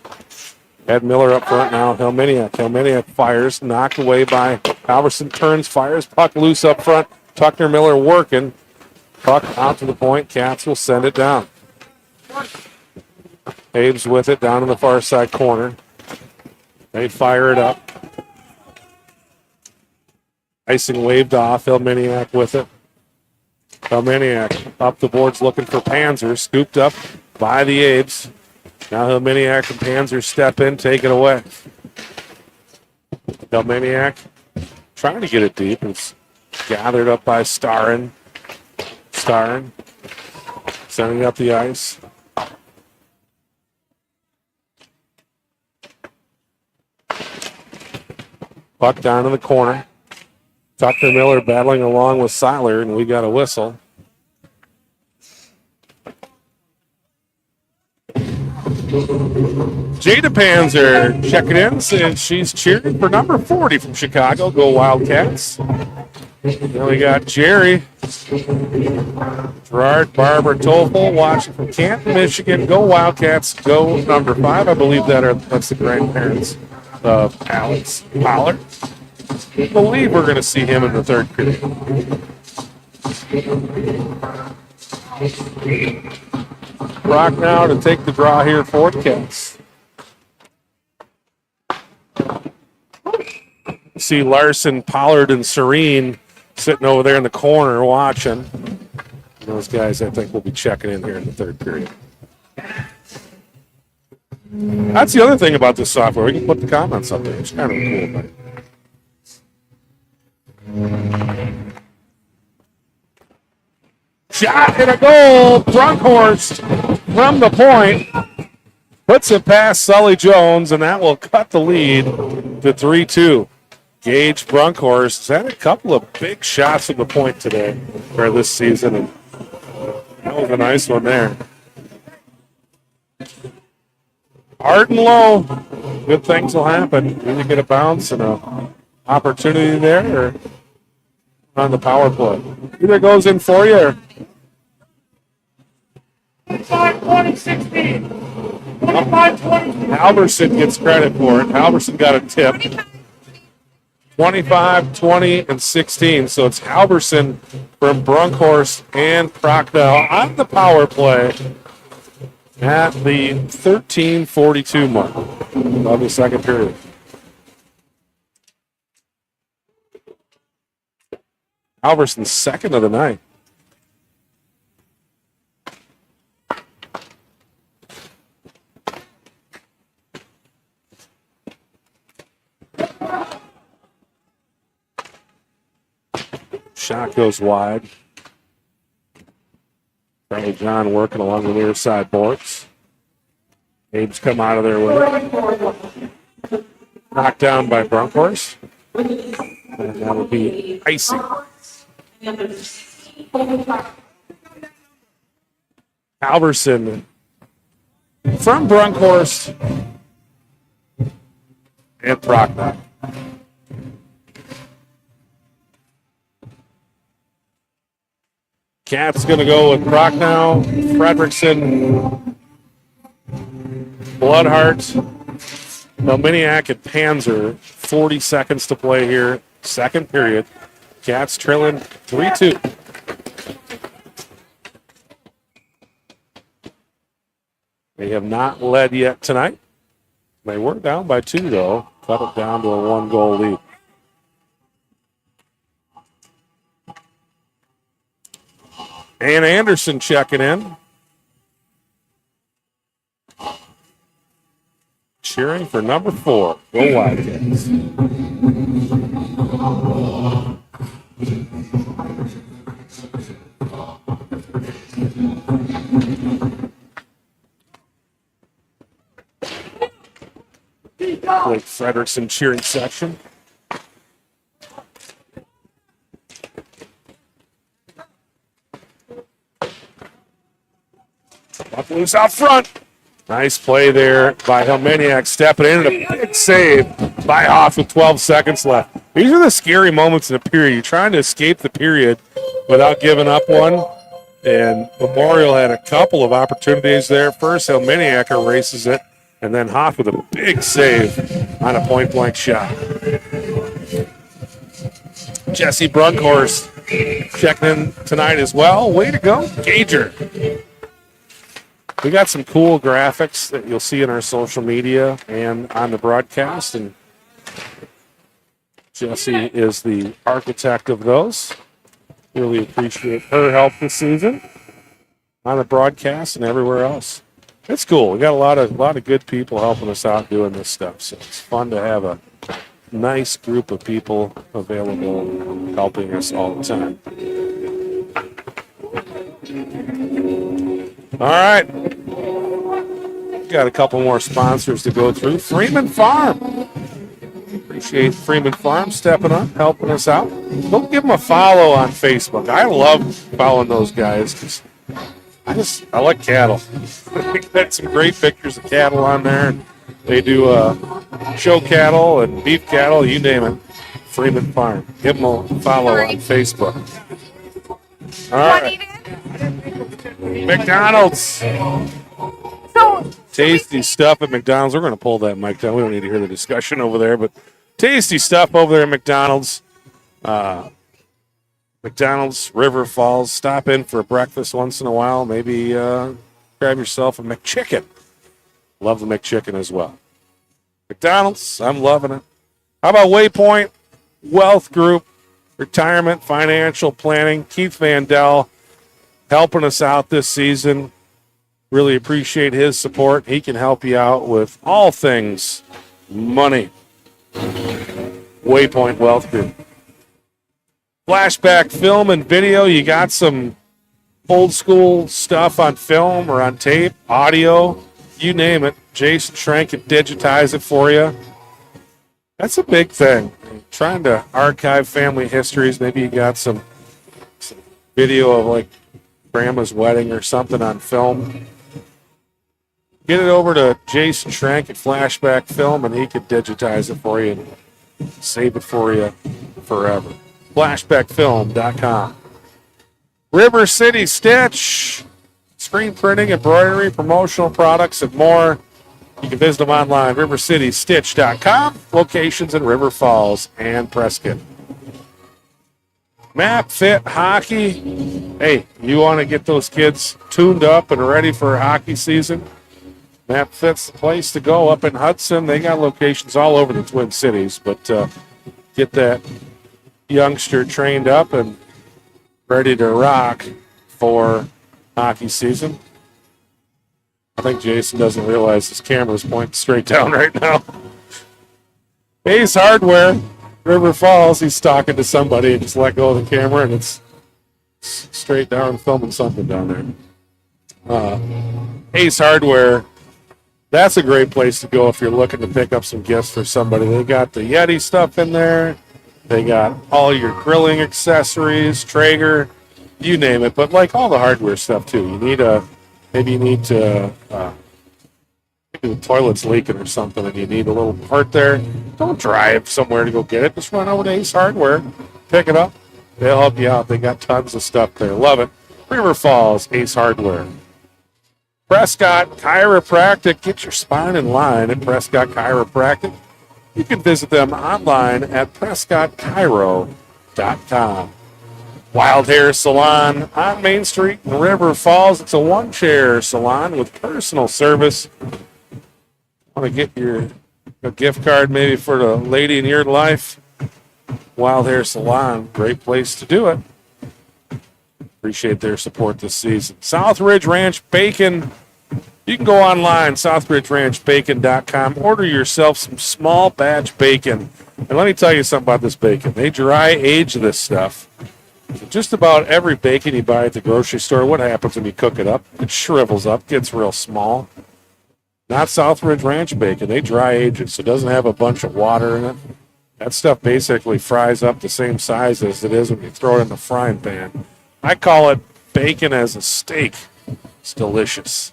Ed Miller up front now. Helmeniak. Helmeniak fires. Knocked away by Halverson. Turns, fires. Puck loose up front. Tucker Miller working. Puck out to the point. Cats will send it down. Abes with it down in the far side corner. They fire it up. Icing waved off. Helmeniak with it. Helmeniak up the boards looking for Panzer. Scooped up by the Abes. Now Helmeniak and Panzer step in, take it away. Helmeniak trying to get it deep. It's gathered up by Starin. Starin sending up the ice. Puck down in the corner. Tucker Miller battling along with Seiler, and we got a whistle. Jada Panzer checking in, saying she's cheering for number 40 from Chicago. Go Wildcats. Then we got Jerry, Gerard, Barbara, Toffel watching from Canton, Michigan. Go Wildcats. Go number 5. I believe that's the grandparents of Alex Pollard. I believe we're going to see him in the third period. Brock now to take the draw here for the Cats. See Larson, Pollard, and Serene sitting over there in the corner watching. Those guys, I think, will be checking in here in the third period. That's the other thing about this software. We can put the comments up there. It's kind of cool, but. Shot and a goal. Brunkhorst from the point puts it past Sully Jones, and that will cut the lead to 3-2. Gage Brunkhorst has had a couple of big shots from the point today, or this season, and that was a nice one there. Hard and low, good things will happen. Either get a bounce and an opportunity there, or on the power play. Either goes in for you, or 25-20-16. 25-20. Halverson gets credit for it. Halverson got a tip. 25, 20, and 16. So it's Halverson from Brunkhorst and Prochdell on the power play at the 13:42 mark of the second period. Halverson's second of the night. Shot goes wide. Charlie John working along the near side boards. Abes come out of there with it. Knocked down by Brunkhorst. And that will be icing. Halverson from Brunkhorst and Prochdell. Cat's going to go with Prochnow, Fredrickson, Bloodhart, Melminiak, and Panzer. 40 seconds to play here. Second period. Cats trailing 3-2. They have not led yet tonight. They were down by 2, though. Cut it down to a 1-goal lead. Ann Anderson checking in. Cheering for number 4. Go Wildcats. Blake Fredrickson cheering section. Up loose out front. Nice play there by Helmeniak, stepping in, and a big save by Hoff with 12 seconds left. These are the scary moments in a period. You're trying to escape the period without giving up one. And Memorial had a couple of opportunities there. First, Helmeniak erases it, and then Hoff with a big save on a point-blank shot. Jesse Brunkhorst checking in tonight as well. Way to go, Gager. We got some cool graphics that you'll see in our social media and on the broadcast, and Jesse is the architect of those. Really appreciate her help this season on the broadcast and everywhere else. It's cool. We got a lot of good people helping us out doing this stuff, so it's fun to have a nice group of people available helping us all the time. All right. Got a couple more sponsors to go through. Freeman Farm. Appreciate Freeman Farm stepping up, helping us out. Go give them a follow on Facebook. I love following those guys because I like cattle. Got some great pictures of cattle on there. They do show cattle and beef cattle, you name it. Freeman Farm. Give them a follow on Facebook. All right. McDonald's. So Tasty stuff at McDonald's. We're going to pull that mic down. We don't need to hear the discussion over there, but tasty stuff over there at McDonald's. McDonald's, River Falls. Stop in for a breakfast once in a while. Maybe grab yourself a McChicken. Love the McChicken as well. McDonald's, I'm loving it. How about Waypoint Wealth Group, retirement, financial planning? Keith Vandell helping us out this season. Really appreciate his support. He can help you out with all things money. Waypoint Wealth Group. Flashback film and video. You got some old school stuff on film or on tape, audio, you name it. Jason Schrank can digitize it for you. That's a big thing. Trying to archive family histories. Maybe you got some video of like grandma's wedding or something on film. Get it over to Jason Schrank at Flashback Film, and he could digitize it for you and save it for you forever. Flashbackfilm.com. River City Stitch, screen printing, embroidery, promotional products, and more. You can visit them online, rivercitystitch.com. Locations in River Falls and Prescott. Map Fit Hockey. Hey, you want to get those kids tuned up and ready for hockey season? Map Fit's the place to go up in Hudson. They got locations all over the Twin Cities, but get that youngster trained up and ready to rock for hockey season. I think Jason doesn't realize his camera's pointing straight down right now. Ace Hardware, River Falls. He's talking to somebody and just let go of the camera, and it's straight down filming something down there. Ace Hardware. That's a great place to go if you're looking to pick up some gifts for somebody. They got the Yeti stuff in there. They got all your grilling accessories, Traeger, you name it. But like all the hardware stuff too. Maybe the toilet's leaking or something and you need a little part there. Don't drive somewhere to go get it. Just run over to Ace Hardware, pick it up. They'll help you out. They got tons of stuff there. Love it. River Falls, Ace Hardware. Prescott Chiropractic. Get your spine in line at Prescott Chiropractic. You can visit them online at prescottchiro.com. Wild Hair Salon on Main Street in River Falls. It's a one-chair salon with personal service. Want to get a gift card maybe for the lady in your life? Wild Hair Salon, great place to do it. Appreciate their support this season. Southridge Ranch Bacon. You can go online, southridgeranchbacon.com. Order yourself some small batch bacon. And let me tell you something about this bacon. They dry age this stuff. Just about every bacon you buy at the grocery store, what happens when you cook it up? It shrivels up, gets real small. Not Southridge Ranch bacon. They dry age it, so it doesn't have a bunch of water in it. That stuff basically fries up the same size as it is when you throw it in the frying pan. I call it bacon as a steak. It's delicious.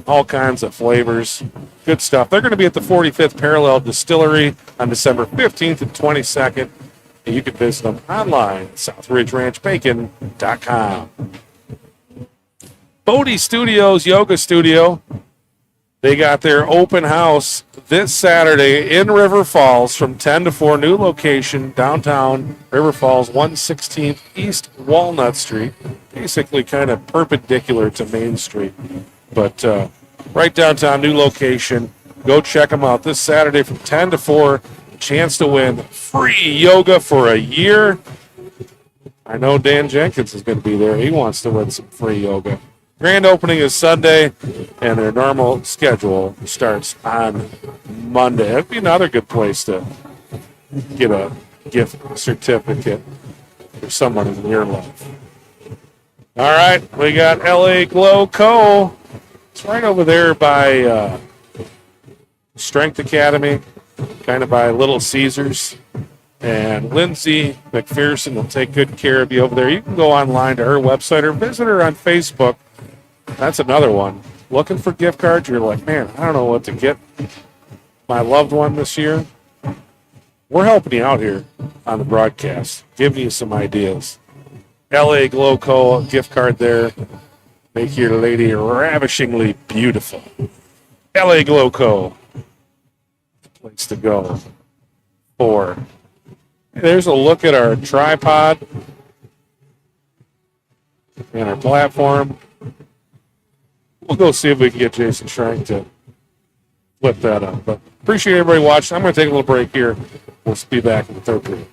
All kinds of flavors. Good stuff. They're going to be at the 45th Parallel Distillery on December 15th and 22nd. And you can visit them online at southridgeranchbacon.com. Bodie Studios Yoga Studio. They got their open house this Saturday in River Falls from 10 to 4. New location, downtown River Falls, 116th East Walnut Street. Basically kind of perpendicular to Main Street. But right downtown, new location. Go check them out this Saturday from 10 to 4. Chance to win free yoga for a year. I know Dan Jenkins is going to be there. He wants to win some free yoga. Grand opening is Sunday, and their normal schedule starts on Monday. That'd be another good place to get a gift certificate for someone in your life. All right, we got LA Glow Co. It's right over there by Strength Academy, kind of by Little Caesars. And Lindsay McPherson will take good care of you over there. You can go online to her website or visit her on Facebook. That's another one. Looking for gift cards, you're like, man, I don't know what to get my loved one this year. We're helping you out here on the broadcast, giving you some ideas. LA Glow Co. gift card there. Make your lady ravishingly beautiful. LA Glow Co. Place to go for. Hey, there's a look at our tripod and our platform. We'll go see if we can get Jason Schrank to flip that up. But appreciate everybody watching. I'm going to take a little break here. We'll be back in the third period.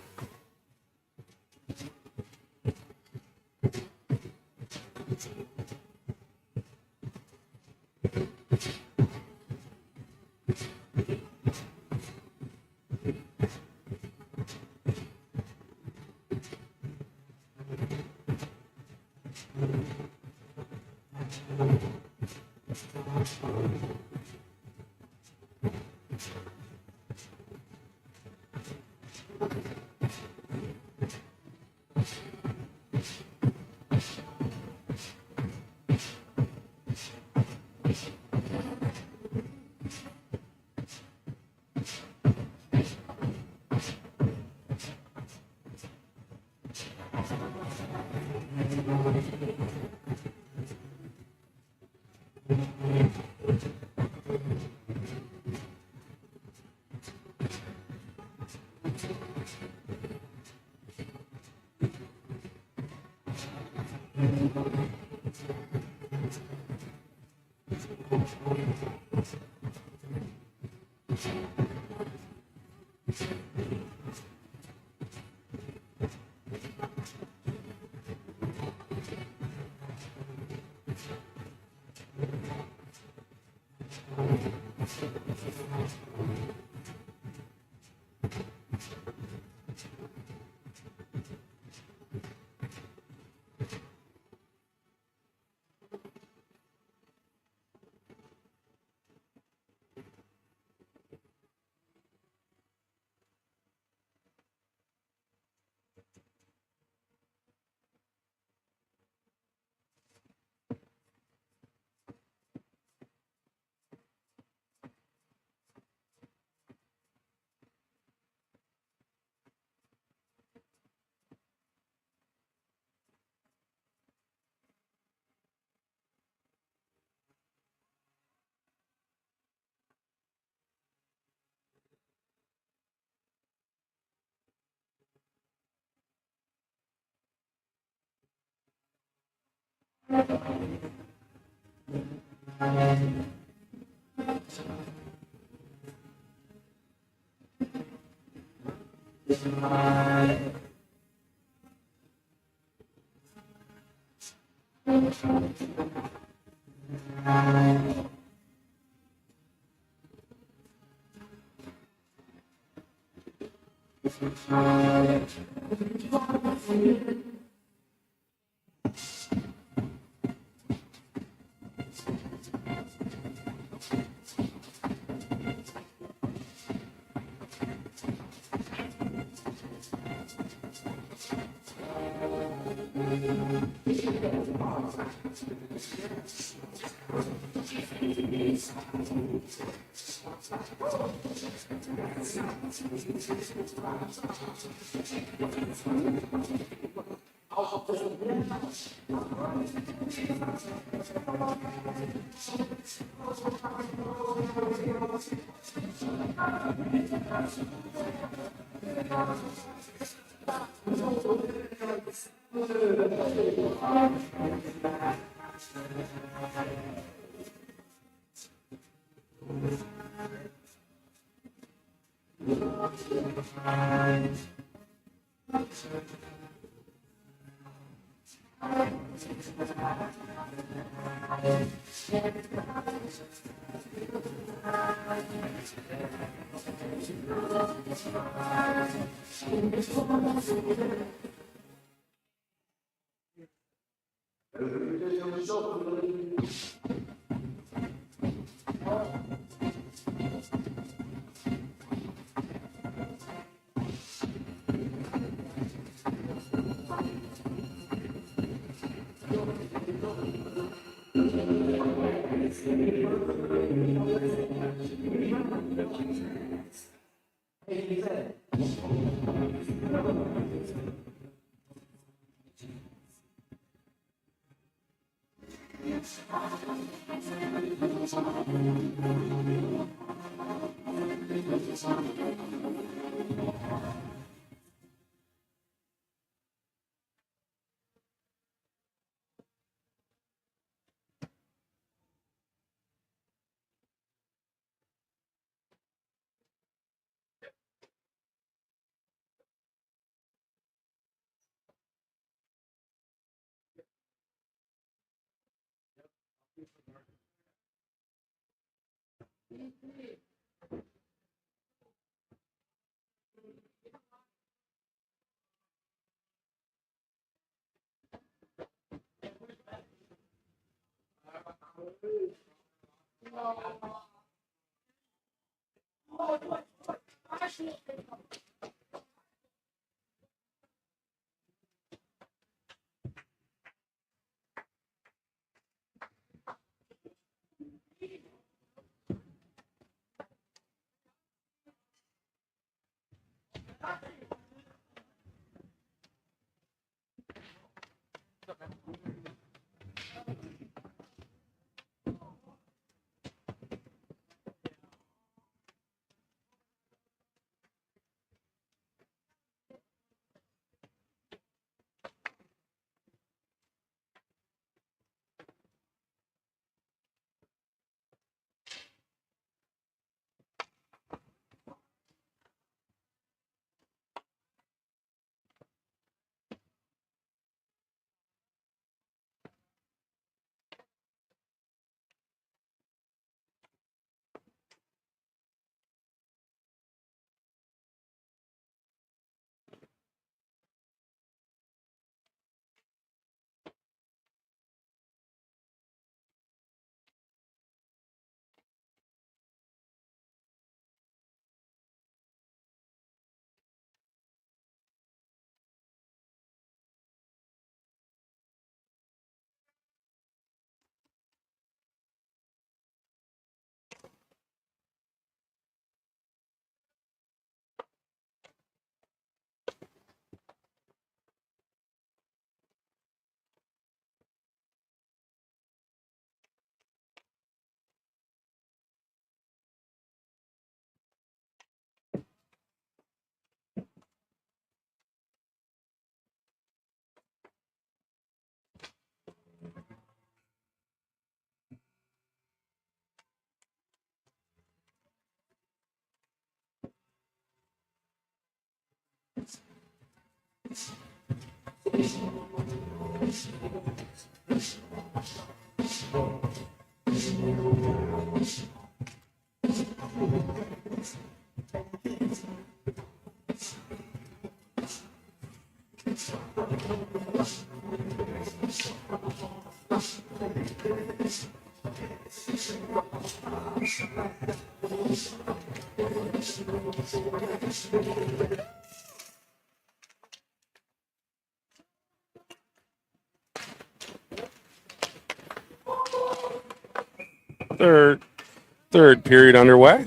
Third period underway.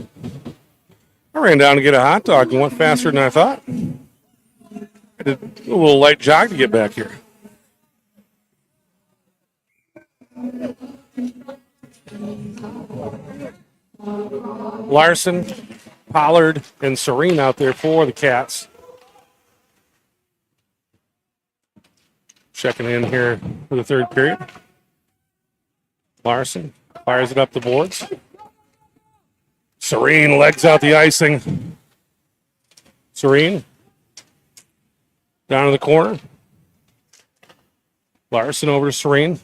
I ran down to get a hot dog and went faster than I thought. I did a little light jog to get back here. Larson, Pollard, and Serene out there for the Cats. Checking in here for the third period. Larson fires it up the boards. Serene legs out the icing. Serene down to the corner. Larson over to Serene.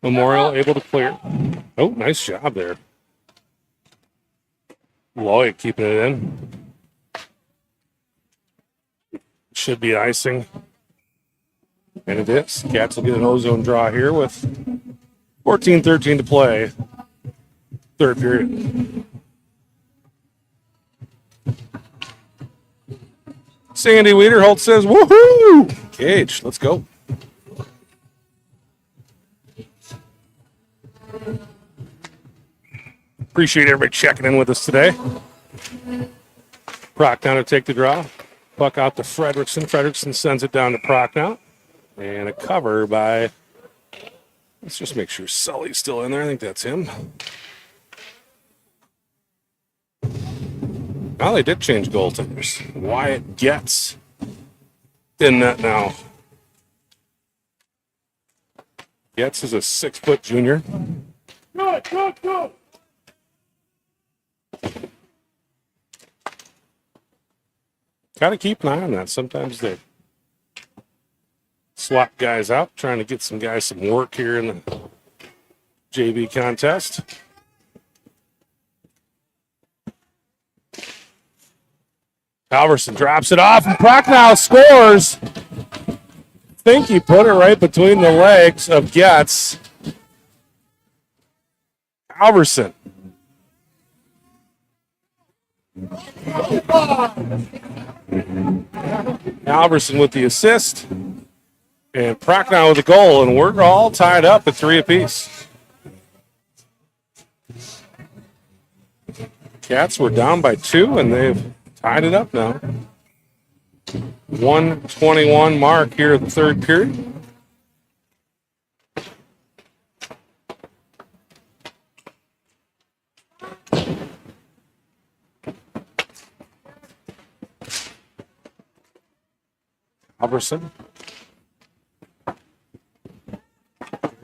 Memorial able to clear. Oh, nice job there. Lloyd keeping it in. Should be icing. And it is. Cats will get an ozone draw here with 14-13 to play. Third period. Sandy Wiederholt says, woohoo! Cage, let's go. Appreciate everybody checking in with us today. Prochnow to take the draw. Puck out to Fredrickson. Fredrickson sends it down to Prochnow. And a cover by, let's just make sure Sully's still in there. I think that's him. Well, they did change goaltenders. Wyatt Getz in net now. Getz is a 6-foot junior. Good. Got to keep an eye on that. Sometimes they swap guys out, trying to get some guys some work here in the JV contest. Halverson drops it off, and Prochnow scores. I think he put it right between the legs of Getz. Halverson. Halverson with the assist. And Prochnow with the goal, and we're all tied up at 3 apiece. Cats were down by 2, and they've tied it up now. 1:21 mark here at the third period. Halverson.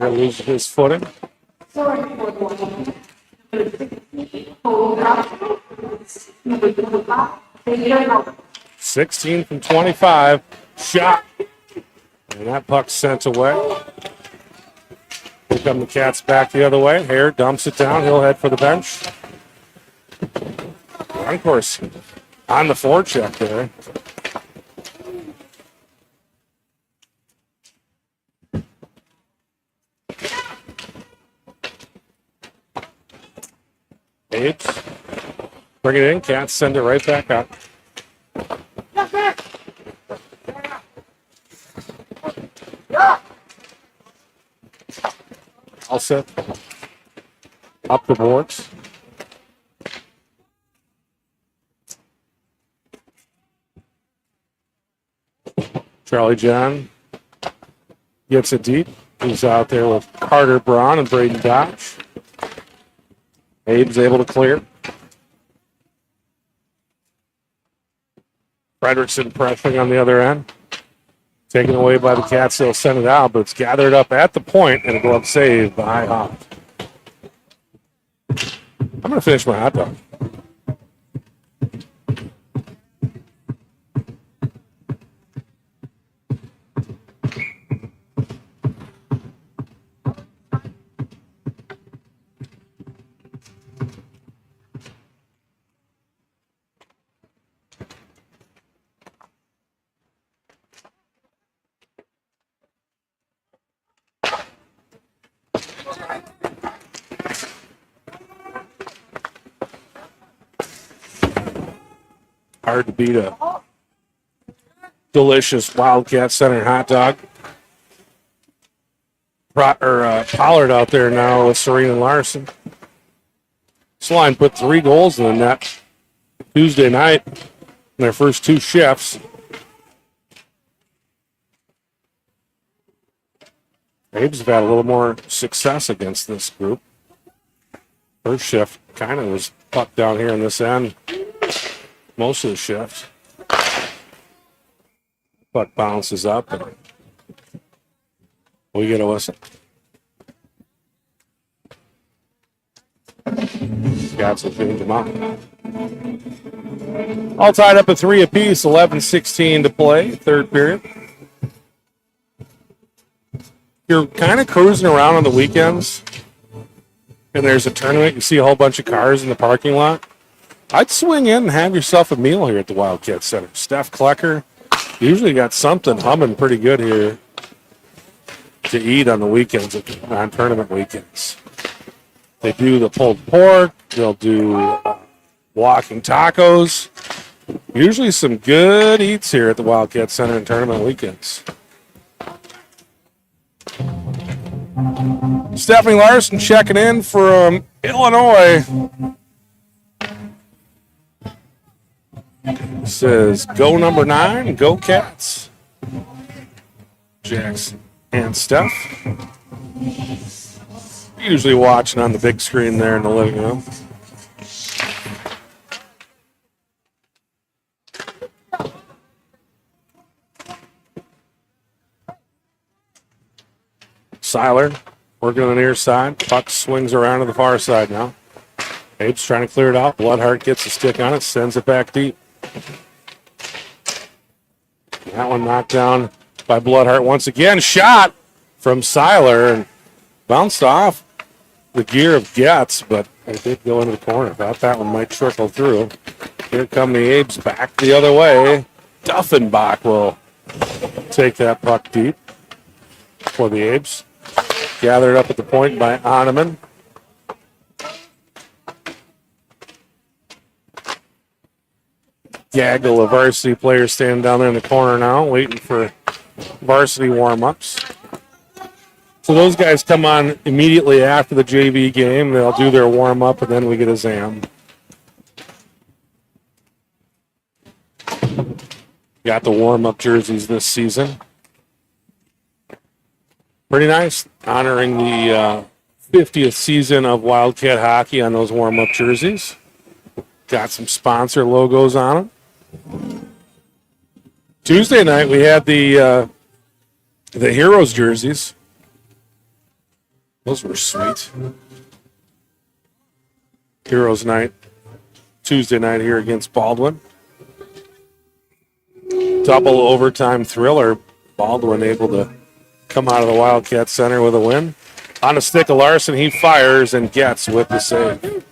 Loses his footing. 16 from 25. Shot. And that puck sent away. Here come the Cats back the other way. Hare dumps it down. He'll head for the bench. Of course, on the forecheck there. Abes. Bring it in. Cats send it right back up. All set. Up the boards. Charlie John gets it deep. He's out there with Carter Braun and Braden Dodge. Abe's able to clear. Fredrickson pressing on the other end. Taken away by the Cats. They'll send it out, but it's gathered up at the point and a glove save by Hoff. I'm going to finish my hot dog. hard to beat a delicious Wildcat Center hot dog. Pollard out there now with Serena Larson. This line put 3 goals in the net Tuesday night in their first 2 shifts. Abes have had a little more success against this group. First shift kind of was puck down here in this end most of the shift. Puck bounces up and we get a whistle. Scouts will change them up. All tied up at 3 apiece, 11:16 to play, third period. You're kind of cruising around on the weekends, and there's a tournament, you see a whole bunch of cars in the parking lot. I'd swing in and have yourself a meal here at the Wildcat Center. Steph Klecker usually got something humming pretty good here to eat on the weekends, on tournament weekends. They do the pulled pork. They'll do walking tacos. Usually some good eats here at the Wildcat Center in tournament weekends. Stephanie Larson checking in from Illinois. Says, go number 9, go Cats. Jackson and Steph. Usually watching on the big screen there in the living room. Seiler working on the near side. Puck swings around to the far side now. Abes trying to clear it out. Bloodhart gets a stick on it, sends it back deep. That one knocked down by Bloodhart once again. Shot from Seiler and bounced off the gear of Getz, but it did go into the corner. Thought that one might trickle through. Here come the Abes back the other way. Duffenbach will take that puck deep for the Abes. Gathered up at the point by Oneman. Gaggle of varsity players standing down there in the corner now, waiting for varsity warm-ups. So those guys come on immediately after the JV game. They'll do their warm-up, and then we get a ZAM. Got the warm-up jerseys this season. Pretty nice, honoring the 50th season of Wildcat hockey on those warm-up jerseys. Got some sponsor logos on them. Tuesday night we had the Heroes jerseys. Those were sweet. Heroes night, Tuesday night here against Baldwin. Double overtime thriller. Baldwin able to come out of the Wildcat Center with a win. On the stick of Larson, he fires and gets with the save.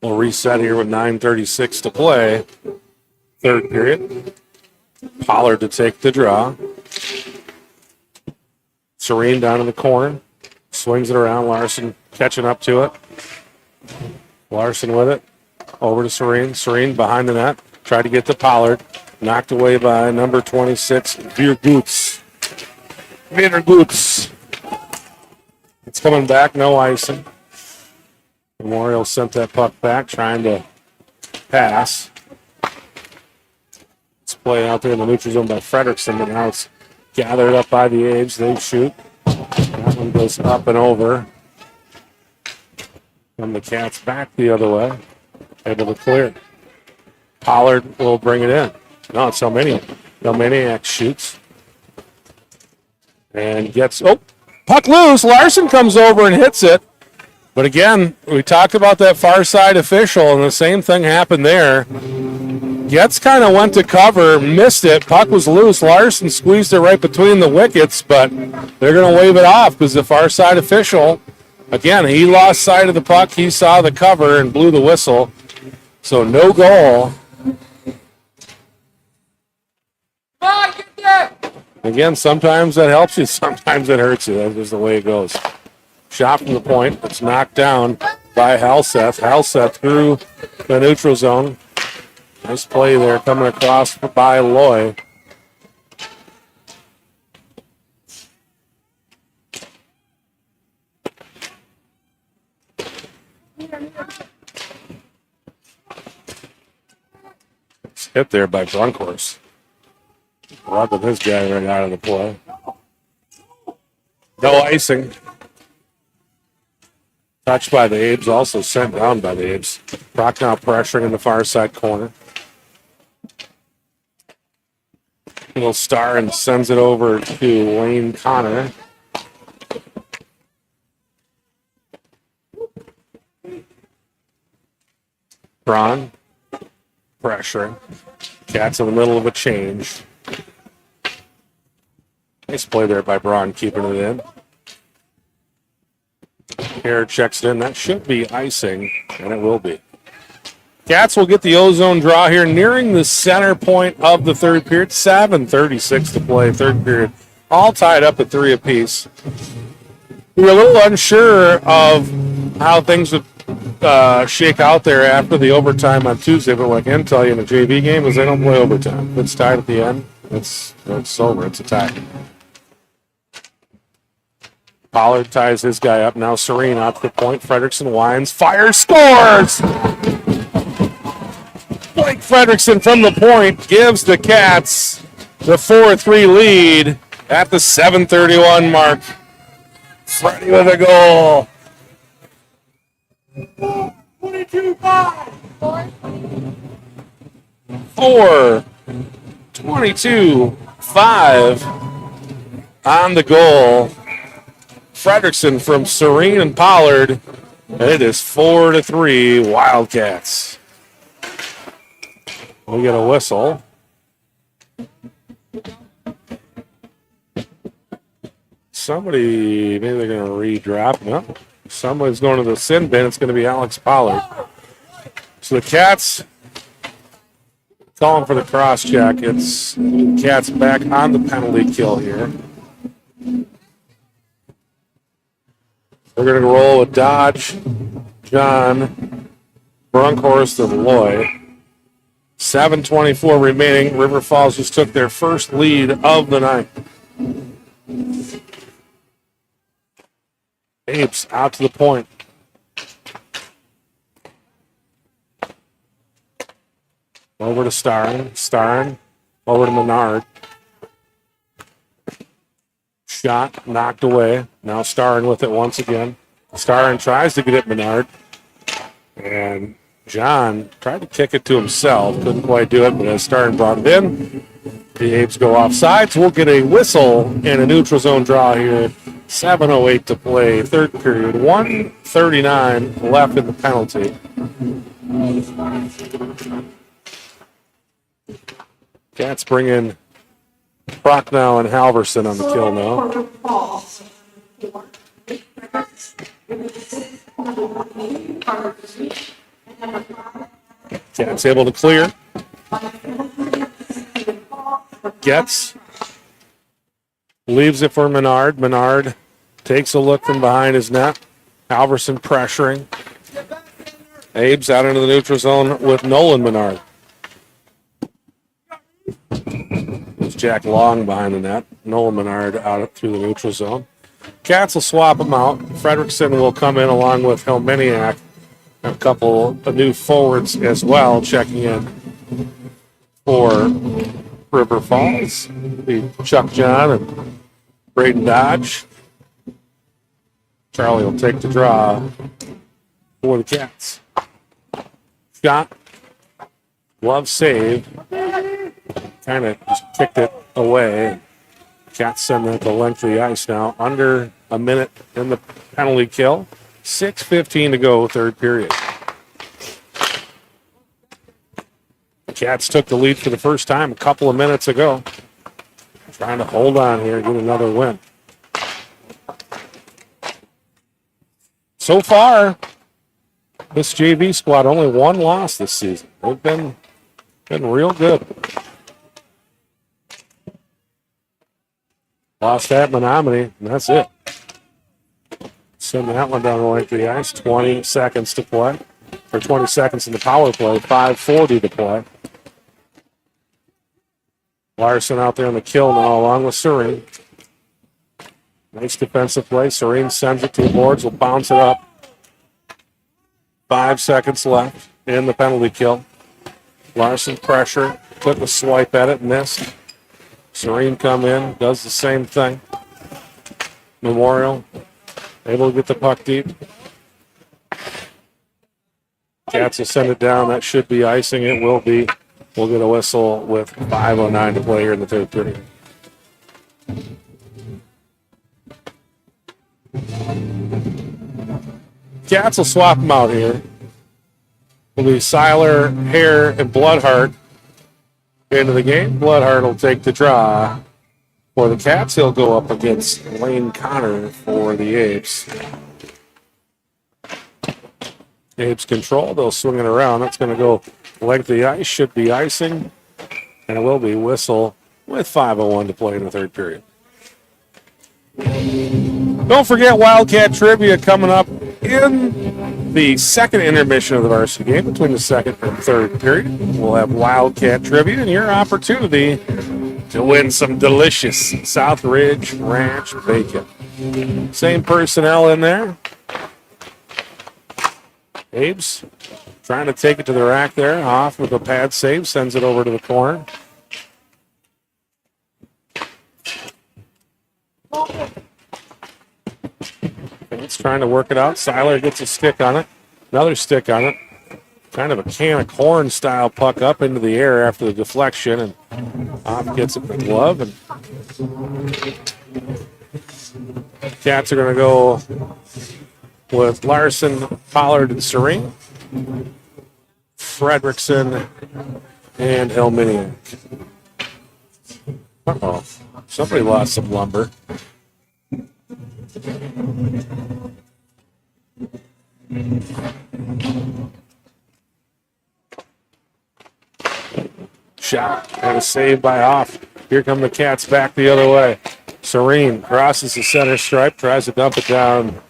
We'll reset here with 9:36 to play. Third period. Pollard to take the draw. Serene down in the corner. Swings it around. Larson catching up to it. Larson with it. Over to Serene. Serene behind the net. Tried to get to Pollard. Knocked away by number 26, Viergoots. It's coming back. No icing. Memorial sent that puck back, trying to pass. It's played out there in the neutral zone by Frederickson, but now it's gathered up by the Abes. They shoot. That one goes up and over. And the Cats back the other way. Able to clear. Pollard will bring it in. No, it's Helmaniak shoots. And gets, puck loose. Larson comes over and hits it. But again, we talked about that far side official, and the same thing happened there. Getz kind of went to cover, missed it. Puck was loose. Larson squeezed it right between the wickets, but they're going to wave it off because the far side official, again, he lost sight of the puck. He saw the cover and blew the whistle. So no goal. Again, sometimes that helps you, sometimes it hurts you. That's just the way it goes. Shot from the point. It's knocked down by Halseth. Halseth through the neutral zone. Nice play there coming across by Loy. It's hit there by Brunkhorst. Rubbing his guy right out of the play. No icing. Touched by the Abes, also sent down by the Abes. Brock now pressuring in the far side corner. Little star and sends it over to Wayne Connor. Braun pressuring. Cats in the middle of a change. Nice play there by Braun, keeping it in. Here checks it in. That should be icing, and it will be. Cats will get the ozone draw here, nearing the center point of the third period. 7:36 to play, third period. All tied up at 3 apiece. We were a little unsure of how things would shake out there after the overtime on Tuesday, but what I can tell you in a JV game is they don't play overtime. If it's tied at the end, it's over. It's a tie. Pollard ties his guy up. Now Serene out to the point. Fredrickson winds. Fires. Scores! Blake Fredrickson from the point gives the Cats the 4-3 lead at the 7:31 mark. Freddie with a goal. 22-5. 4-22-5 on the goal. Fredrickson from Serene and Pollard. And it is 4-3 Wildcats. We get a whistle. Somebody, maybe they're going to re-drop. No, somebody's going to the sin bin. It's going to be Alex Pollard. So the Cats calling for the cross check. It's Cats back on the penalty kill here. We're going to roll with Dodge, John, Brunkhorst, and Loy. 7:24 remaining. River Falls just took their first lead of the night. Abes out to the point. Over to Starren. Over to Menard. Shot knocked away. Now Starren with it once again. Starren tries to get it Menard. And John tried to kick it to himself. Couldn't quite do it, but as Starren brought it in, the Abes go offside. So we'll get a whistle and a neutral zone draw here. 7:08 to play, third period. 1:39 left in the penalty. Cats bring in Prochnow and Halverson on the kill now. Cats able to clear. Gets. Leaves it for Menard. Menard takes a look from behind his net. Halverson pressuring. Abes out into the neutral zone with Nolan Menard. There's Jack Long behind the net. Nolan Menard out through the neutral zone. Cats will swap them out. Fredrickson will come in along with Helminiak. A couple of new forwards as well checking in for River Falls. Be Chuck John and Braden Dodge. Charlie will take the draw for the Cats. Shot. Glove save. Kind of just kicked it away. Cats send that the length of the ice now. Under a minute in the penalty kill. 6:15 to go, third period. Cats took the lead for the first time a couple of minutes ago. Trying to hold on here and get another win. So far, this JV squad only one loss this season. They've been real good. Lost at Menominee, and that's it. Send that one down the length of the ice. 20 seconds to play. Or 20 seconds in the power play. 5:40 to play. Larson out there on the kill now along with Serene. Nice defensive play. Serene sends it to the boards. Will bounce it up. 5 seconds left in the penalty kill. Larson pressure. Took a swipe at it. Missed. Serene come in. Does the same thing. Memorial able to get the puck deep. Cats will send it down. That should be icing. It will be. We'll get a whistle with 5:09 to play here in the third period. Cats will swap them out here. Will be Seiler, Hare, and Bloodhart into the game. Bloodhart will take the draw. For the Cats, he'll go up against Lane Connor for the Abes. Abes control. They'll swing it around. That's going to go length of the ice. Should be icing. And it will be whistle with 5:01 to play in the third period. Don't forget Wildcat trivia coming up in the second intermission of the varsity game between the second and third period. We'll have Wildcat trivia and your opportunity to win some delicious South Ridge Ranch bacon. Same personnel in there. Abes trying to take it to the rack there. Off with a pad save. Sends it over to the corner. It's trying to work it out. Seiler gets a stick on it. Another stick on it. Kind of a can of corn style puck up into the air after the deflection. And off gets it with the glove. And Cats are going to go with Larson, Pollard, and Serene. Fredrickson and Helminiak. Uh-oh. Somebody lost some lumber. Shot and a save by Off. Here come the Cats back the other way. Serene crosses the center stripe, tries to dump it down.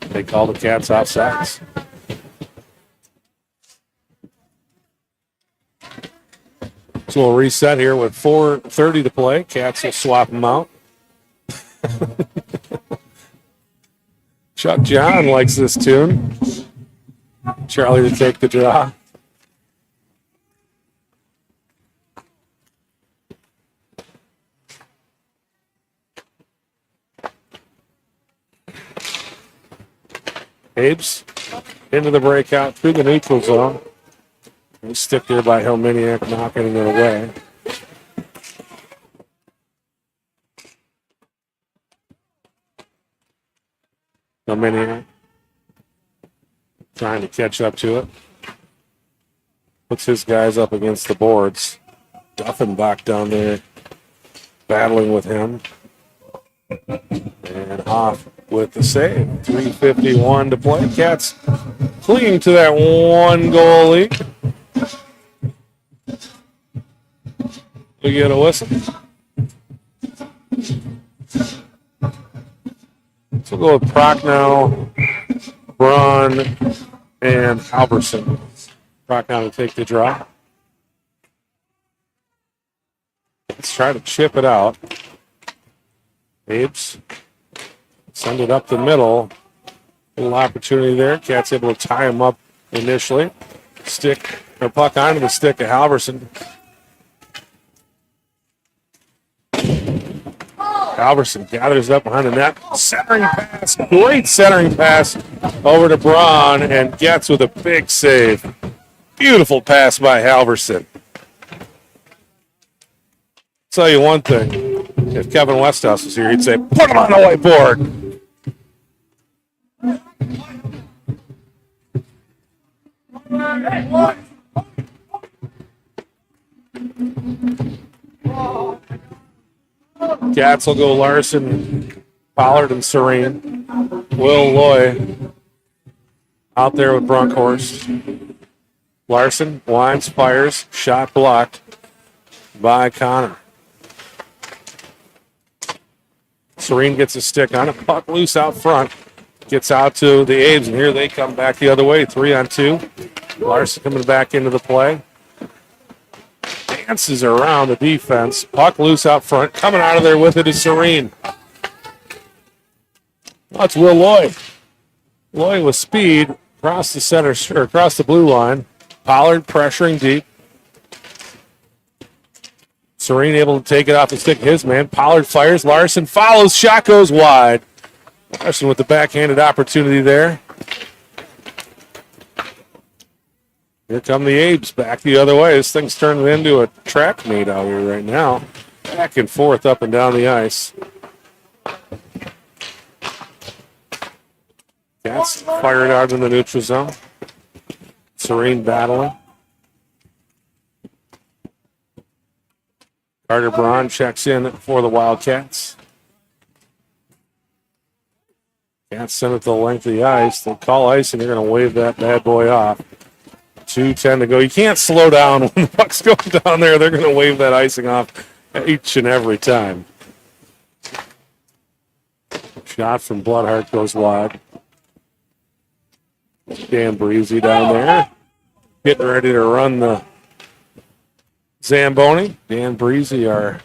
They call the Cats offsides. So we'll reset here with 4:30 to play. Cats will swap them out. Chuck John likes this tune. Charlie to take the draw. Abes into the breakout through the neutral zone. We stick there by Helminiak, knocking it away. Helminiak trying to catch up to it. Puts his guys up against the boards. Duffenbach down there battling with him. And Off with the save. 3:51 to play. Cats clinging to that one goal lead. We get a whistle. So we'll go with Prochnow, Braun, and Halverson. Prochnow to take the draw. Let's try to chip it out. Abes send it up the middle. Little opportunity there. Cats able to tie him up initially. Stick or puck onto the stick of Halverson. Halverson gathers up behind the net. Centering pass. Great centering pass over to Braun and gets with a big save. Beautiful pass by Halverson. Tell you one thing. If Kevin Westhouse was here, he'd say, put him on the whiteboard. Cats will go Larson, Pollard, and Serene. Will Loy out there with Brunkhorst. Larson winds, fires, shot blocked by Connor. Serene gets a stick on it, puck loose out front. Gets out to the Abes, and here they come back the other way, 3-on-2. Larson coming back into the play. Dances around the defense. Puck loose out front. Coming out of there with it is Serene. That's Will Loy. Loy with speed across the center, or across the blue line. Pollard pressuring deep. Serene able to take it off the stick of his man. Pollard fires. Larson follows. Shot goes wide. Larson with the backhanded opportunity there. Here come the Abes back the other way. This thing's turning into a track meet out here right now. Back and forth up and down the ice. Cats fired out in the neutral zone. Serene battling. Carter Braun checks in for the Wildcats. Cats send it to the length of the ice. They call ice, and they're going to wave that bad boy off. 2:10 to go. You can't slow down when the puck's going down there. They're going to wave that icing off each and every time. Shot from Bloodhart goes wide. Dan Breezy down there. Getting ready to run the Zamboni. Dan Breezy, our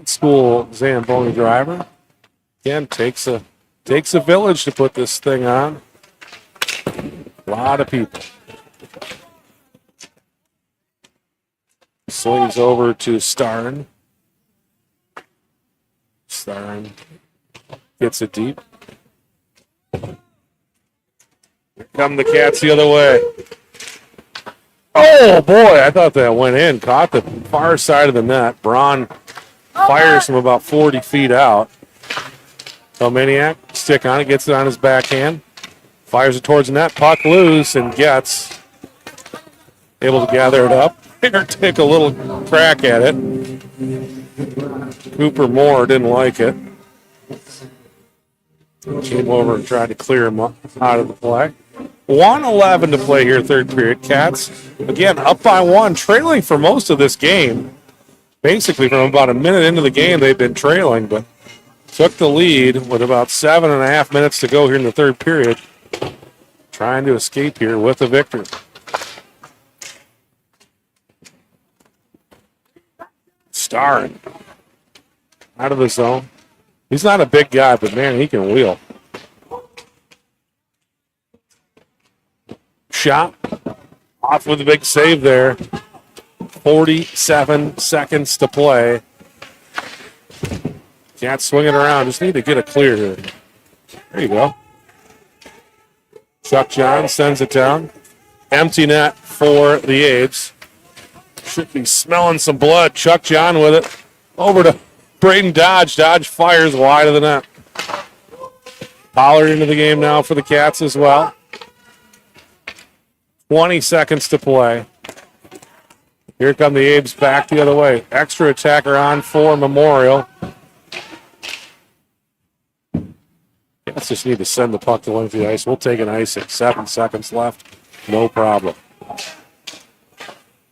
school Zamboni driver. Again, takes a village to put this thing on. A lot of people. Swings over to Starn. Starn gets it deep. Here come the Cats the other way. Oh, boy, I thought that went in. Caught the far side of the net. Braun fires from about 40 feet out. Tomaniak, stick on it, gets it on his backhand. Fires it towards the net. Puck loose and gets able to gather it up. Here, take a little crack at it. Cooper Moore didn't like it. Came over and tried to clear him out of the play. 1:11 to play here, third period. Cats, again, up by one, trailing for most of this game. Basically, from about a minute into the game, they've been trailing, but took the lead with about 7.5 minutes to go here in the third period. Trying to escape here with a victory. Starring out of the zone. He's not a big guy, but man, he can wheel. Shot off with a big save there. 47 seconds to play. Can't swing it around. Just need to get a clear here. There you go. Chuck John sends it down. Empty net for the Abes. Should be smelling some blood. Chuck John with it. Over to Braden Dodge. Dodge fires wide of the net. Pollard into the game now for the Cats as well. 20 seconds to play. Here come the Abes back the other way. Extra attacker on for Memorial. Cats just need to send the puck to length of the ice. We'll take an ice at 7 seconds left. No problem.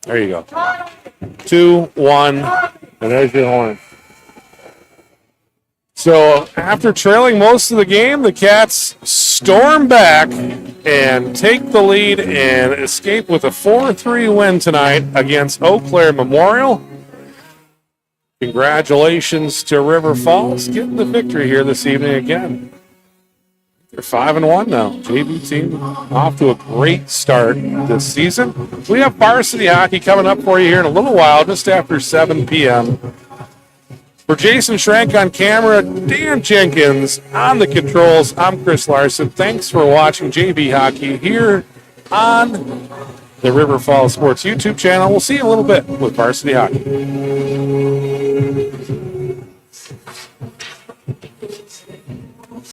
There you go. 2-1, and there's your horn. So after trailing most of the game, the Cats storm back and take the lead and escape with a 4-3 win tonight against Eau Claire Memorial. Congratulations to River Falls getting the victory here this evening again. They're 5-1 now. JV team off to a great start this season. We have varsity hockey coming up for you here in a little while, just after 7 p.m. For Jason Schrank on camera, Dan Jenkins on the controls, I'm Chris Larson. Thanks for watching JV Hockey here on the River Falls Sports YouTube channel. We'll see you in a little bit with varsity hockey.